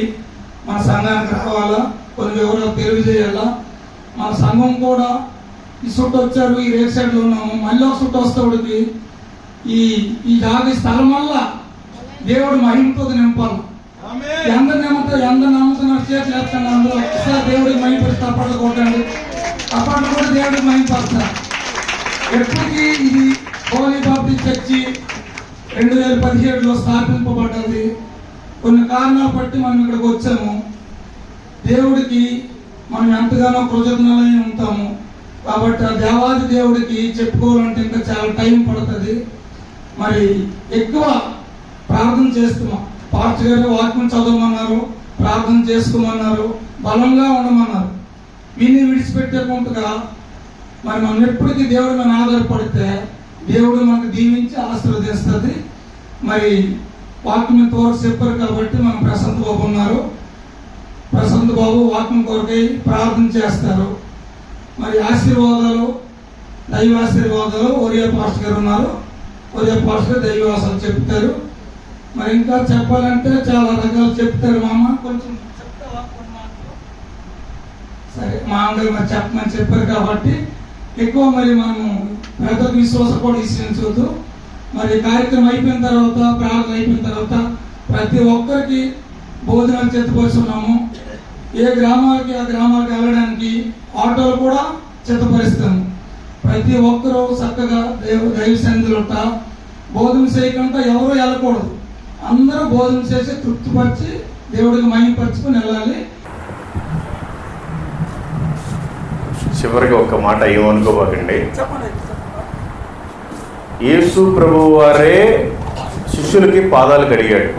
మన సంఘానికి రావాలా, కొన్ని వివరాలు తెలియజేయాలా. మన సంఘం కూడా ఈ చుట్టూ వచ్చారు, ఈ రేట్ సైడ్లో ఉన్నాము, మళ్ళీ ఒక చుట్టూ వస్తాడికి ఈ జాగి స్థలం వల్ల దేవుడు మహిమతో నింపాలి. అందరు నమ్ముతున్నారు, చేతులు ఎత్తండి. అందరూ ఒకసారి దేవుడికి మహిమపరిస్తే అప్పట్లు కొట్టండి. అప్పట్లు కూడా దేవుడికి మహిమపరుస్తారు. ఎప్పటికీ ఇది హోలీ బాప్టిస్ట్ చర్చి 2017లో స్థాపింపబడ్డది. కొన్ని కారణాలు బట్టి మనం ఇక్కడికి వచ్చాము. దేవుడికి మనం ఎంతగానో కృతజ్ఞులై ఉంటాము. కాబట్టి ఆ దేవాది దేవుడికి చెప్పుకోవాలంటే ఇంకా చాలా టైం పడుతుంది. మరి ఎక్కువ ప్రార్థన చేస్తున్నాం. పాస్టర్ గారు వాక్యం చదవమన్నారు, ప్రార్థన చేసుకోమన్నారు, బలంగా ఉండమన్నారు. వీని విడిచిపెట్టేకుంటగా మరి మనం ఎప్పటికీ దేవుడి మీద ఆధారపడితే దేవుడు మనకు దీవించి ఆశీర్వదిస్తుంది. మరి వాక్యం ఇంతవరకు చెప్పారు కాబట్టి మన ప్రశాంత్ బాబు ఉన్నారు. ప్రశాంత్ బాబు వాక్యం కొరకై ప్రార్థన చేస్తారు. మరి ఆశీర్వాదాలు దైవాశీర్వాదాలు ఒరియా పాస్టర్ గారు ఉన్నారు. ఒరియా పాస్టర్ గారు దైవాసాలు చెప్తారు. మరి ఇంకా చెప్పాలంటే చాలా రకాలు చెప్తారు. మామ కొంచెం చెప్తావా కొన్ని మాటలు? సరే మామగారు మరి చెప్పమని చెప్పారు కాబట్టి ఎక్కువ మరి మనము ప్రతి విశ్వాసం కూడా విశ్వసించవద్దు. మరి కార్యక్రమం అయిపోయిన తర్వాత, ప్రార్థన అయిపోయిన తర్వాత ప్రతి ఒక్కరికి భోజనాలు చెత్తపరుస్తున్నాము. ఏ గ్రామాలకి ఆ గ్రామాలకు వెళ్ళడానికి ఆటోలు కూడా చెత్తపరుస్తాము. ప్రతి ఒక్కరూ చక్కగా దైవ సన్నిధిలో ఉంటా భోజనం చేయకుండా ఎవరు వెళ్ళకూడదు. అందరూ భోజనం చేసి తృప్తిపరిచి దేవుడికి మహిమపరుచుకొని వెళ్ళాలి. చివరికి ఒక్క మాట ఏమనుకోబాకండి. యేసు ప్రభువు వారే శిష్యులకి పాదాలు కడిగాడు.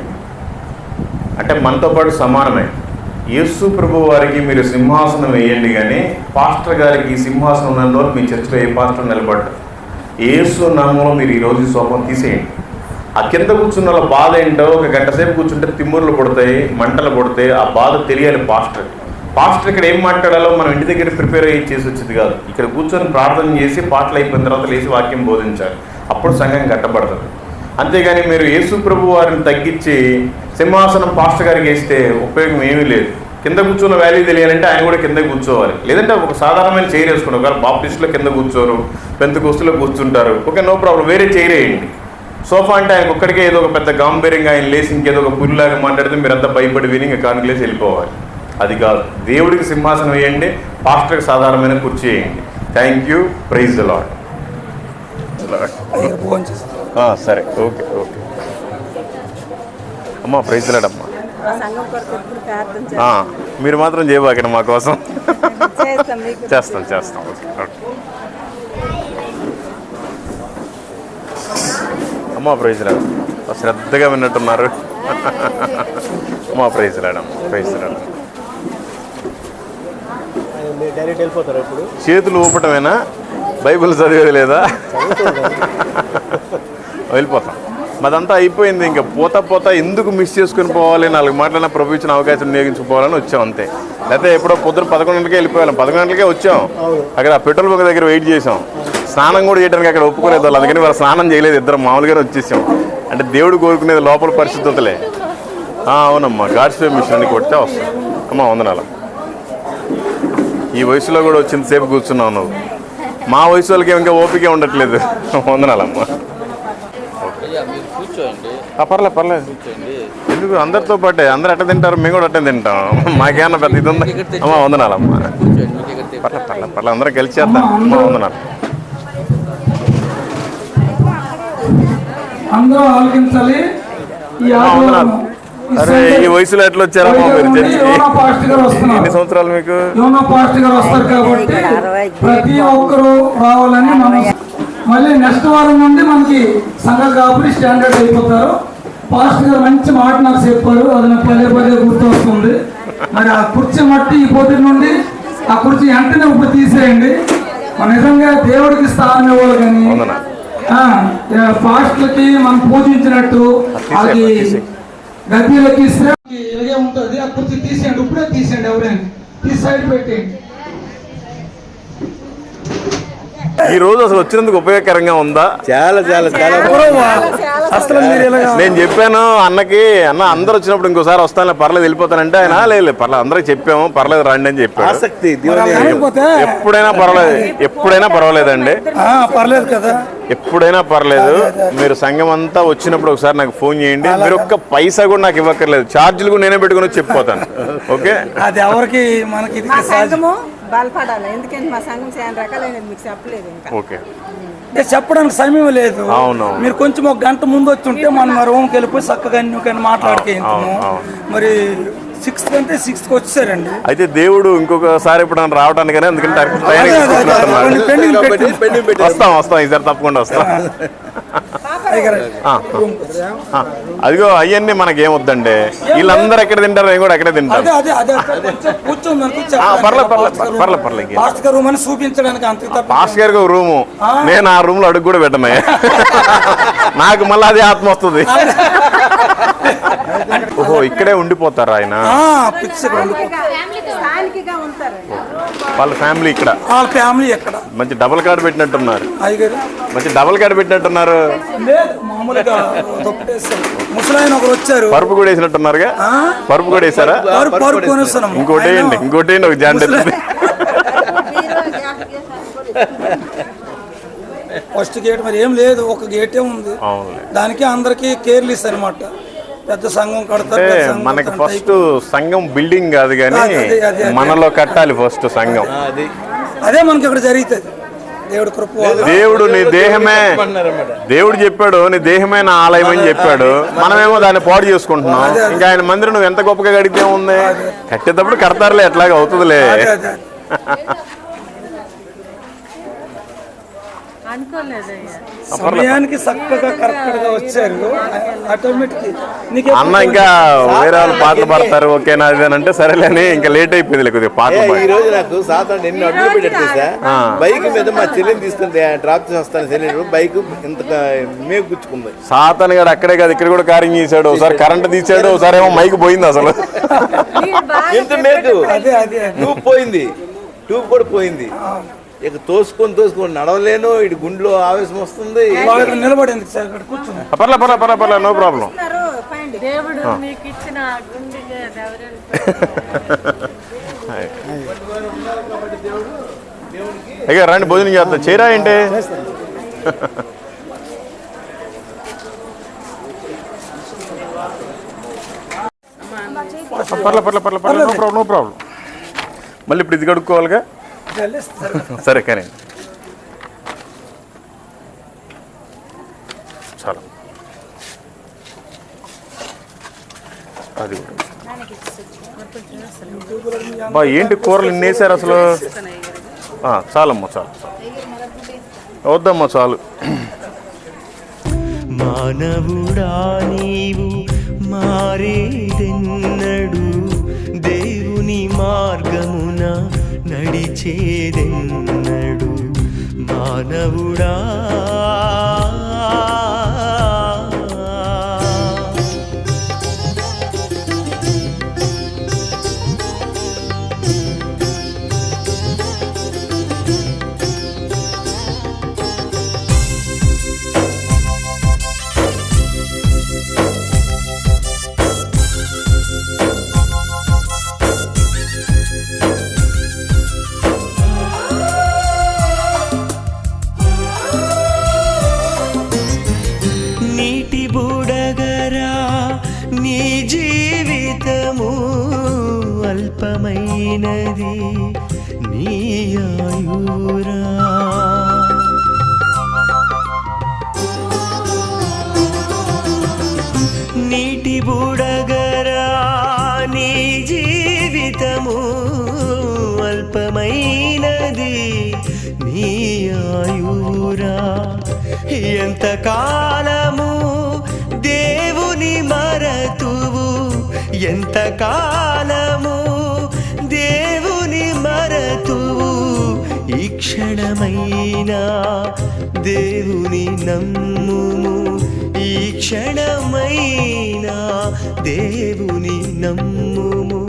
అంటే మనతో పాటు సమానమే. యేసు ప్రభువు వారికి మీరు సింహాసనం వేయండి, కానీ పాస్టర్ గారికి సింహాసనం ఉన్న రోజు మీ చర్చిలో ఏ పాస్టర్ నిలబడ్డారు? యేసు నామంలో మీరు ఈరోజు సోపం తీసేయండి. ఆ కింద కూర్చున్న వాళ్ళ బాధ ఏంటో ఒక గంట సేపు కూర్చుంటే తిమ్ముర్లు పడతాయి, మంటలు పడతాయి. ఆ బాధ తెలియాలి పాస్టర్ ఇక్కడ ఏం మాట్లాడాలో మనం ఇంటి దగ్గర ప్రిపేర్ అయ్యి చేసి వచ్చేది కాదు. ఇక్కడ కూర్చొని ప్రార్థన చేసి పాటలు అయిపోయిన తర్వాత లేచి వాక్యం బోధించాలి. అప్పుడు సంఘం కట్టబడుతుంది. అంతేగాని మీరు యేసు ప్రభు వారిని తగ్గించి సింహాసనం పాస్టర్ గారికి వేస్తే ఉపయోగం ఏమీ లేదు. కింద కూర్చున్న వాల్యూ తెలియాలంటే ఆయన కూడా కింద కూర్చోవాలి. లేదంటే ఒక సాధారణమైన చైర్ వేసుకుని, ఒకవేళ బాప్టిస్టులో కింద కూర్చోరు, పెంతెకోస్తులో కూర్చుంటారు, ఓకే నో ప్రాబ్లం, వేరే చైర్ వేయండి. సోఫా అంటే ఆయన ఒక్కడికే ఏదో ఒక పెద్ద గాంభీర్యంగా ఆయన లేసి ఇంకేదో ఒక పులిలాగా మాట్లాడితే మీరంతా భయపడి విని ఇంకా కానుకలేసి వెళ్ళిపోవాలి. అది కాదు. దేవుడికి సింహాసనం వేయండి, పాస్టర్కి సాధారణమైన కుర్చీ వేయండి. Thank you. Praise the lord. సరే, ఓకే ఓకే అమ్మా. ప్రైజ్ ది లార్డ్ అమ్మా. మీరు మాత్రం చేయబాకండి మా కోసం. చేస్తాం. ఓకే ఓకే అమ్మా. Praise the lord. శ్రద్ధగా విన్నట్టున్నారు. అమ్మా. ప్రైజ్ ది లార్డ్ అమ్మా. Praise the lord. చేతులు ఊపటమేనా? బైబిల్ చదివేది లేదా? వెళ్ళిపోతాం. మాదంతా అయిపోయింది. ఇంకా పోతా ఎందుకు మిస్ చేసుకుని పోవాలి? 4 మాటలైనా ప్రభు ఇచ్చిన అవకాశం వినియోగించుకోవాలని వచ్చాం అంతే. లేకపోతే ఎప్పుడో పొద్దున 11 గంటలకే వెళ్ళిపోయాం. 11 గంటలకే వచ్చాం. అక్కడ పెట్రోల్ బంక్ దగ్గర వెయిట్ చేసాం. స్నానం కూడా చేయడానికి అక్కడ ఒప్పుకోలేదు వాళ్ళు. అందుకని వాళ్ళు స్నానం చేయలేదు. ఇద్దరు మామూలుగానే వచ్చేసాం. అంటే దేవుడు కోరుకునేది లోపల పరిశుద్ధతలే. అవునమ్మా. గాడ్స్ వే మిషన్ కొడితే వస్తాం. అమ్మా వందనాలు. ఈ వయసులో కూడా వచ్చింతసేపు కూర్చున్నావు నువ్వు. మా వయసు వాళ్ళకి ఇంకా ఓపిక ఉండట్లేదు. వందనాలమ్మా. పర్లేదు. ఎందుకు అందరితో పాటే? అందరు అట్ట తింటారు, మేము కూడా అట్టే తింటాం. మాకేమన్నా పెద్ద ఇది ఉందా? అమ్మా వందనాలమ్మా. పర్లేదు అందరం కలిసి చేద్దాం. అమ్మా వందనాలు. అందరూ ఆలోచించాలి. అరే ఈ వయసులో ఎట్లా వచ్చారమ్మా మీరు చర్చికి? ఎన్ని సంవత్సరాలు మీకు? యోనా పాస్టర్ గారు వస్తారు కాబట్టి ప్రతి ఒక్కరు రావాలని మనం. మళ్ళీ నెక్స్ట్ వారం నుండి మనకి సంఘ కాపురి స్టాండర్డ్ అయిపోతారు. పాస్టర్ గారు మంచి మాట నాకు చెప్పారు. అది నాకు పదే గుర్తు వస్తుంది. మరి ఆ కుర్చీ మట్టి ఈ పొద్దు నుండి ఆ కుర్చీ వెంటనే ఇప్పుడు తీసేయండి. నిజంగా దేవుడికి స్థానం ఇవ్వాలి. కానీ పాస్టర్కి మనం పూజించినట్టు అది గద్దీలోకి ఇస్తే ఇలాగే ఉంటుంది. ఆ కుర్చీ తీసేయండి, ఇప్పుడే తీసేయండి. ఎవరైనా తీసి సైడ్ పెట్టేయండి. ఈ రోజు అసలు వచ్చినందుకు ఉపయోగకరంగా ఉందా? చాలా అసలు నేను చెప్పాను అన్నకి, అన్న అందరు వచ్చినప్పుడు ఇంకోసారి వస్తాను, పర్లేదు వెళ్ళిపోతానంటే ఆయన లేదు పర్లేదు అందరికి చెప్పాము, పర్లేదు రండి అని చెప్పాడు. ఎప్పుడైనా పర్వాలేదండి. పర్లేదు కదా, ఎప్పుడైనా పర్లేదు. మీరు సంఘం అంతా వచ్చినప్పుడు ఒకసారి నాకు ఫోన్ చేయండి. మీరు ఒక్క పైసా కూడా నాకు ఇవ్వక్కర్లేదు. ఛార్జీలు కూడా నేనే పెట్టుకుని చెప్పిపోతాను. ఓకే, అది ఎవరికి మనకి బలపడాలి. ఎందుకంటే మా సంఘం చాలా రకాలైనది మీకు చెప్పలేదు. ఓకే, చెప్పడానికి సమయం లేదు. అవును, మీరు కొంచెం ఒక గంట ముందు వచ్చి ఉంటే మనం రూమ్కి వెళ్ళిపోయి చక్కగా మాట్లాడుకుంటాము. మరి 6 కంటే 6కి వచ్చారండి. అయితే దేవుడు ఇంకొకసారి ఎప్పుడైనా రావడానికి, ఎందుకంటే వస్తాం ఈసారి తప్పకుండా వస్తాం. అదిగో అవన్నీ మనకేమొద్దండి. వీళ్ళందరూ ఎక్కడ తింటారు, నేను కూడా ఎక్కడే తింటాను. పర్లేదు పాస్టర్ గారికి ఒక రూము, నేను ఆ రూమ్ లో అడుగు కూడా పెట్టను. నాకు మళ్ళీ అదే ఆత్మ వస్తుంది. ఓహో, ఇక్కడే ఉండిపోతారా ఆయన? వాళ్ళ ఫ్యామిలీ ఇక్కడ వాళ్ళ ఫ్యామిలీ ఎక్కడ మంచి డబుల్ కార్డ్ పెట్టినట్టున్నారు. అయ్యగారు మంచి డబుల్ కార్డ్ పెట్టినట్టున్నారు. లేదు మామూలుగా తొప్పేస్తాను. ముసలాయన ఒకరు వచ్చారు, పరుపు కూడా వేసినట్టున్నారుగా. పరుపు కూడా వేసారా? పరుపు కొనేస్తున్నాం. ఇంకోటి వేయండి ఒక జాండ. ఫస్ట్ గేట్ మరి ఏం లేదు, ఒక గేటే ఉంది. దానికి అందరికి కేర్లెస్ అనమాట. పెద్ద సంఘం కడతారు. మనకి ఫస్ట్ సంఘం బిల్డింగ్ కాదు కానీ మనలో కట్టాలి ఫస్ట్ సంఘం. అదే మనకి ఇక్కడ జరుగుతుంది. దేవుడు కృప వల్ల. దేవుడు నీ దేహమే, దేవుడు చెప్పాడు నీ దేహమే నా ఆలయం అని చెప్పాడు. మనమేమో దాన్ని పాడు చేసుకుంటున్నాం. ఇంకా ఆయన మందిరం నువ్వు ఎంత గొప్పగా కడితే ఉంది, కట్టేటప్పుడు కడతారులే, ఎట్లాగా అవుతుందిలే. సమయానికి చక్కగా కరెక్ట్ గా వచ్చారు. ఆటోమేటిక్ అన్న ఇంకా వేరే వాళ్ళు పాటలు పాడతారు ఓకేనా అది అని అంటే సరేలేని ఇంకా లేట్ అయిపోయింది కొద్దిగా పాటలు. ఈ రోజు నాకు సాతాను ఎన్ని అడ్డులు పెట్టేసా. బైక్ మీద మా చెల్లిని తీసుకుని డ్రాప్ చేసి వస్తాను చెల్లి బైక్ ఇంత మేకు గుచ్చుకుంది. సాతాను గారు అక్కడే కాదు ఇక్కడ కూడా కార్యం చేశాడు. ఒకసారి కరెంట్ తీసాడు, ఒకసారి ఏమో మైక్ పోయింది. అసలు ఎంత మేకు ట్యూబ్ పోయింది, ట్యూబ్ కూడా పోయింది. ఇక తోసుకొని నడవలేను. ఇటు గుండెలో ఆవేశం వస్తుంది. నిలబడింది. పర్లే నో ప్రాబ్లం. అయ్యా రండి భోజనం చేస్తా. చేరా ఏంటి పర్లే నో ప్రాబ్లం. మళ్ళీ ఇప్పుడు ఇది కడుక్కోవాలిగా. సరే కానీ చాలా అది బా ఏంటి కూరలు ఇన్ని వేసారు అసలు. చాలమ్మా చాలు వద్దమ్మా చాలు. మానవుడా నీవు మారేదెన్నడు, దేవుని మార్గమున నడిచేదెన్నడు. మానవుడా అల్పమైనది నీ ఆయురా. నీటి బుడగరా నీ జీవితము అల్పమైనది నీ ఆయురా. ఎంత కాలము దేవుని మరతువు, ఎంత కాలము దేవుని మరతువు. ఈ క్షణమైనా దేవుని నమ్ముము, ఈ క్షణమైనా దేవుని నమ్ముము,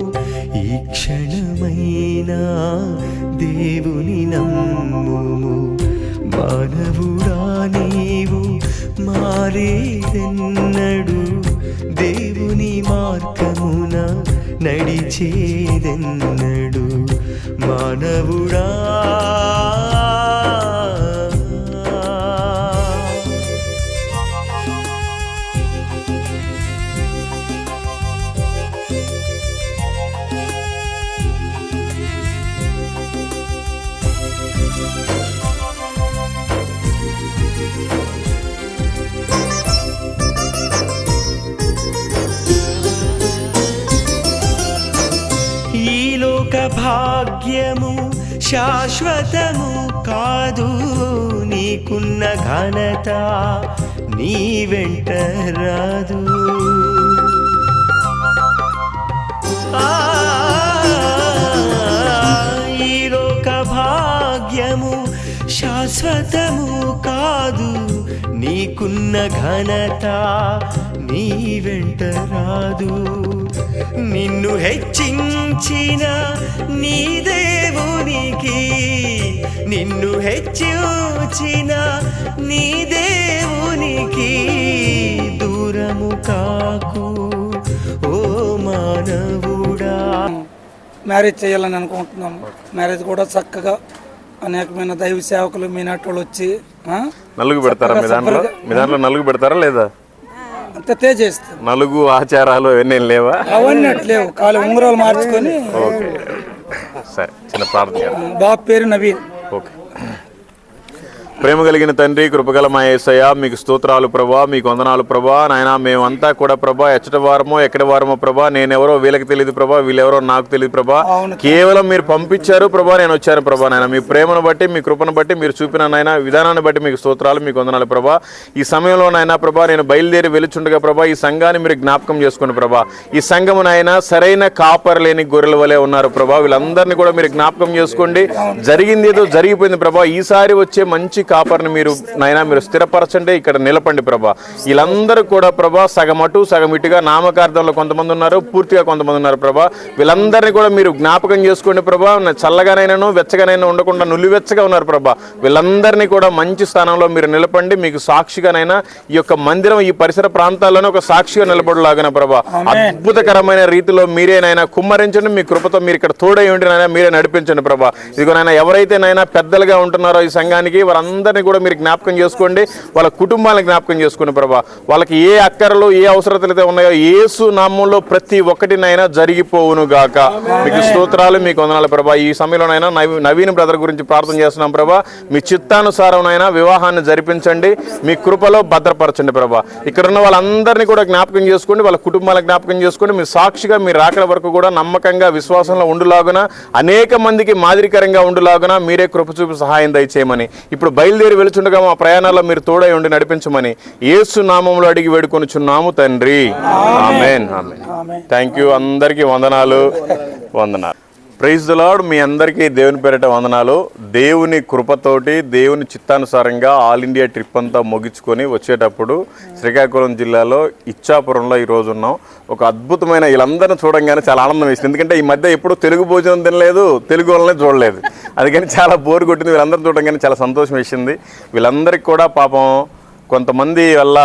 ఈ క్షణమైనా దేవుని నమ్ముము. మానవుడా నీవు మారేదెన్నడు, దేవుని మార్గమున నడిచేదెన్నడు. మానవుడా భాగ్యము శాశ్వతము కాదు, నీకున్న ఘనత నీ వెంట రాదు. ఈ లోక భాగ్యము శాశ్వతము కాదు, నీ నీకున్న ఘనత నీ వెంట రాదు. నిన్ను హెచ్చించిన నీ దేవునికి, నిన్ను హెచ్చించిన నీ దేవునికి దూరము కాకు ఓ మానవుడా. మ్యారేజ్ చేయాలని అనుకుంటున్నాం. మ్యారేజ్ కూడా చక్కగా అనేకమైన దైవ సేవకులు మీ నాటోళ్ళు వచ్చి నలుగు పెడతారా మీ దాంట్లో? మీ దాంట్లో నలుగు పెడతారా లేదా? అంతే చేస్తాం. నలుగు ఆచారాలు అవన్నీ లేవా? అవన్నీ అట్లేవు. కాలు ఉంగరాలు మార్చుకొని. ఓకే సరే, చిన్న ప్రార్థన. బాబు పేరు నవీన్. ఓకే. ప్రేమ కలిగిన తండ్రి, కృపగల మా యేసయ్య, మీకు స్తోత్రాలు ప్రభా, మీకు వందనాలు ప్రభా. నాయన మేమంతా కూడా ప్రభా ఎచ్చటి వారమో ఎక్కడి వారమో ప్రభా, నేనెవరో వీళ్ళకి తెలియదు ప్రభా, వీళ్ళెవరో నాకు తెలియదు ప్రభా. కేవలం మీరు పంపించారు ప్రభా, నేను వచ్చాను ప్రభా. నాయన మీ ప్రేమను బట్టి, మీ కృపను బట్టి, మీరు చూపిన నాయన విధానాన్ని బట్టి మీకు స్తోత్రాలు, మీకు వందనాలు ప్రభా. ఈ సమయంలో నాయన ప్రభా నేను బయలుదేరి వెలుచుండగా ప్రభా ఈ సంఘాన్ని మీరు జ్ఞాపకం చేసుకోండి ప్రభా. ఈ సంఘము నాయన సరైన కాపర్ లేని గొర్రెల వలె ఉన్నారు ప్రభా. వీళ్ళందరినీ కూడా మీరు జ్ఞాపకం చేసుకోండి. జరిగింది ఏదో జరిగిపోయింది ప్రభా. ఈసారి వచ్చే మంచి కాపర్ని మీరు నాయన మీరు స్థిరపరచండి, ఇక్కడ నిలపండి ప్రభా. వీళ్ళందరూ కూడా ప్రభా సగం అటు సగం ఇటుగా నామకార్థంలో కొంతమంది ఉన్నారు, పూర్తిగా కొంతమంది ఉన్నారు ప్రభా. వీళ్ళందరినీ కూడా మీరు జ్ఞాపకం చేసుకోండి ప్రభా. చల్లగానైనాను వెచ్చగానైనా ఉండకుండా నులివెచ్చగా ఉన్నారు ప్రభా. వీళ్ళందరినీ కూడా మంచి స్థానంలో మీరు నిలపండి. మీకు సాక్షిగానైనా ఈ యొక్క మందిరం ఈ పరిసర ప్రాంతాల్లోనే ఒక సాక్షిగా నిలబడలాగిన ప్రభా. అద్భుతకరమైన రీతిలో మీరేనైనా కుమ్మరించండి. మీ కృపతో మీరు ఇక్కడ తోడై ఉండి నైనా మీరే నడిపించండి ప్రభా. ఇదిగోనైనా ఎవరైతే నైనా పెద్దలుగా ఉంటున్నారో ఈ సంఘానికి వారందరినీ కూడా మీరు జ్ఞాపకం చేసుకోండి. వాళ్ళ కుటుంబాలను జ్ఞాపకం చేసుకోండి ప్రభా. వాళ్ళకి ఏ అక్కరలు ఏ అవసరతలు అయితే ఉన్నాయో యేసు నామంలో ప్రతి ఒక్కటినైనా జరిగిపోవును గాక. మీకు స్తోత్రాలు, మీకు వందనాలు ప్రభా. ఈ సమయంలోనైనా నవీన్ బ్రదర్ గురించి ప్రార్థన చేస్తున్నాం ప్రభా. మీ చిత్తానుసారమైనా వివాహాన్ని జరిపించండి, మీ కృపలో భద్రపరచండి ప్రభా. ఇక్కడ ఉన్న వాళ్ళందరినీ కూడా జ్ఞాపకం చేసుకోండి, వాళ్ళ కుటుంబాలను జ్ఞాపకం చేసుకోండి. మీ సాక్షిగా మీరు రాకడ వరకు కూడా నమ్మకంగా విశ్వాసంలో ఉండులాగున, అనేక మందికి మాదిరికరంగా ఉండులాగున మీరే కృప చూపి సహాయం దయచేయమని, ఇప్పుడు బయలుదేరి వెలుచుండగా మా ప్రయాణాల్లో మీరు తోడై ఉండి నడిపించమని యేసు నామములో అడిగి వేడుకొనుచున్నాము తండ్రి. ఆమేన్. ఆమేన్. Thank you. అందరికీ వందనాలు. Praise the lord. మీ అందరికీ దేవుని పేరిట వందనాలు. దేవుని కృపతోటి దేవుని చిత్తానుసారంగా ఆల్ ఇండియా ట్రిప్ అంతా ముగించుకొని వచ్చేటప్పుడు శ్రీకాకుళం జిల్లాలో ఇచ్చాపురంలో ఈరోజు ఉన్నాం. ఒక అద్భుతమైన వీళ్ళందరినీ చూడంగానే చాలా ఆనందం వేసింది. ఎందుకంటే ఈ మధ్య ఎప్పుడు తెలుగు భోజనం తినలేదు, తెలుగు వాళ్ళనే చూడలేదు. అందుకని చాలా బోర్ కొట్టింది. వీళ్ళందరినీ చూడంగానే చాలా సంతోషం వేసింది. వీళ్ళందరికీ కూడా పాపం కొంతమంది వల్ల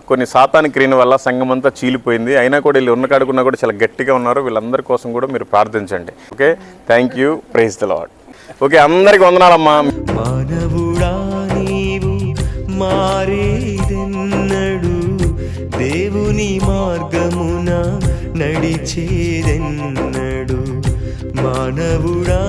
కొన్ని సాతాని క్రియల వల్ల సంఘం అంతా చీలిపోయింది. అయినా కూడా వీళ్ళు ఉన్న కాడుకున్నా కూడా చాలా గట్టిగా ఉన్నారు. వీళ్ళందరి కోసం కూడా మీరు ప్రార్థించండి. Okay, thank you. Praise the lord. Okay, అందరికి వందనాలమ్మా. మానవుడా నీవు మారేదెన్నడు, దేవుని మార్గమున నడిచేదెన్నడు. మానవుడా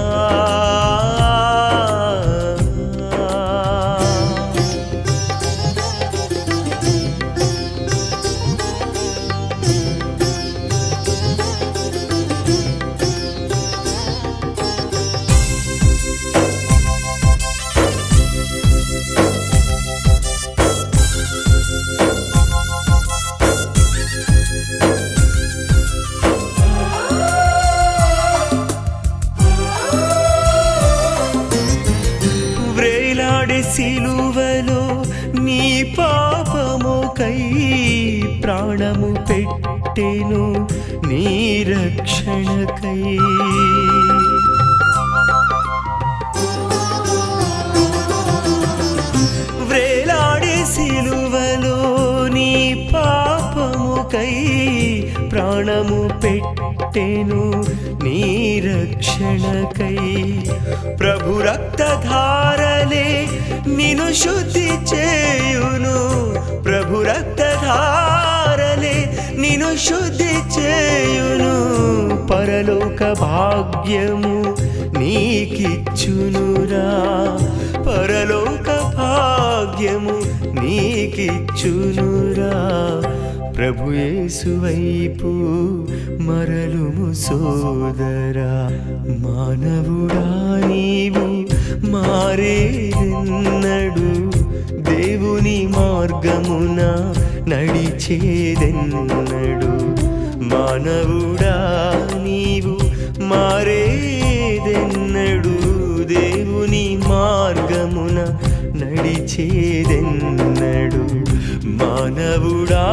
సిలువలో నీ పాపముకై ప్రాణము పెట్టెను నీ రక్షణకై. వ్రేలాడే సిలువలో నీ పాపముకై ప్రాణము పెట్టెను నీ రక్షణకై. ప్రభు రక్తధారలే నిన్ను శుద్ధి చేయును, ప్రభు రక్తధారలే నిన్ను శుద్ధి చేయును. పరలోక భాగ్యము నీకిచ్చునురా, పరలోక భాగ్యము నీకిచ్చునురా. ప్రభు యేసు వైపు మరలుము సోదరా. మానవుడా నీవు మారేదెన్నడు, దేవుని మార్గమున నడిచేదెన్నడు. మానవుడా నీవు మారేదెన్నడు, దేవుని మార్గమున నడిచేదెన్నడు మానవుడా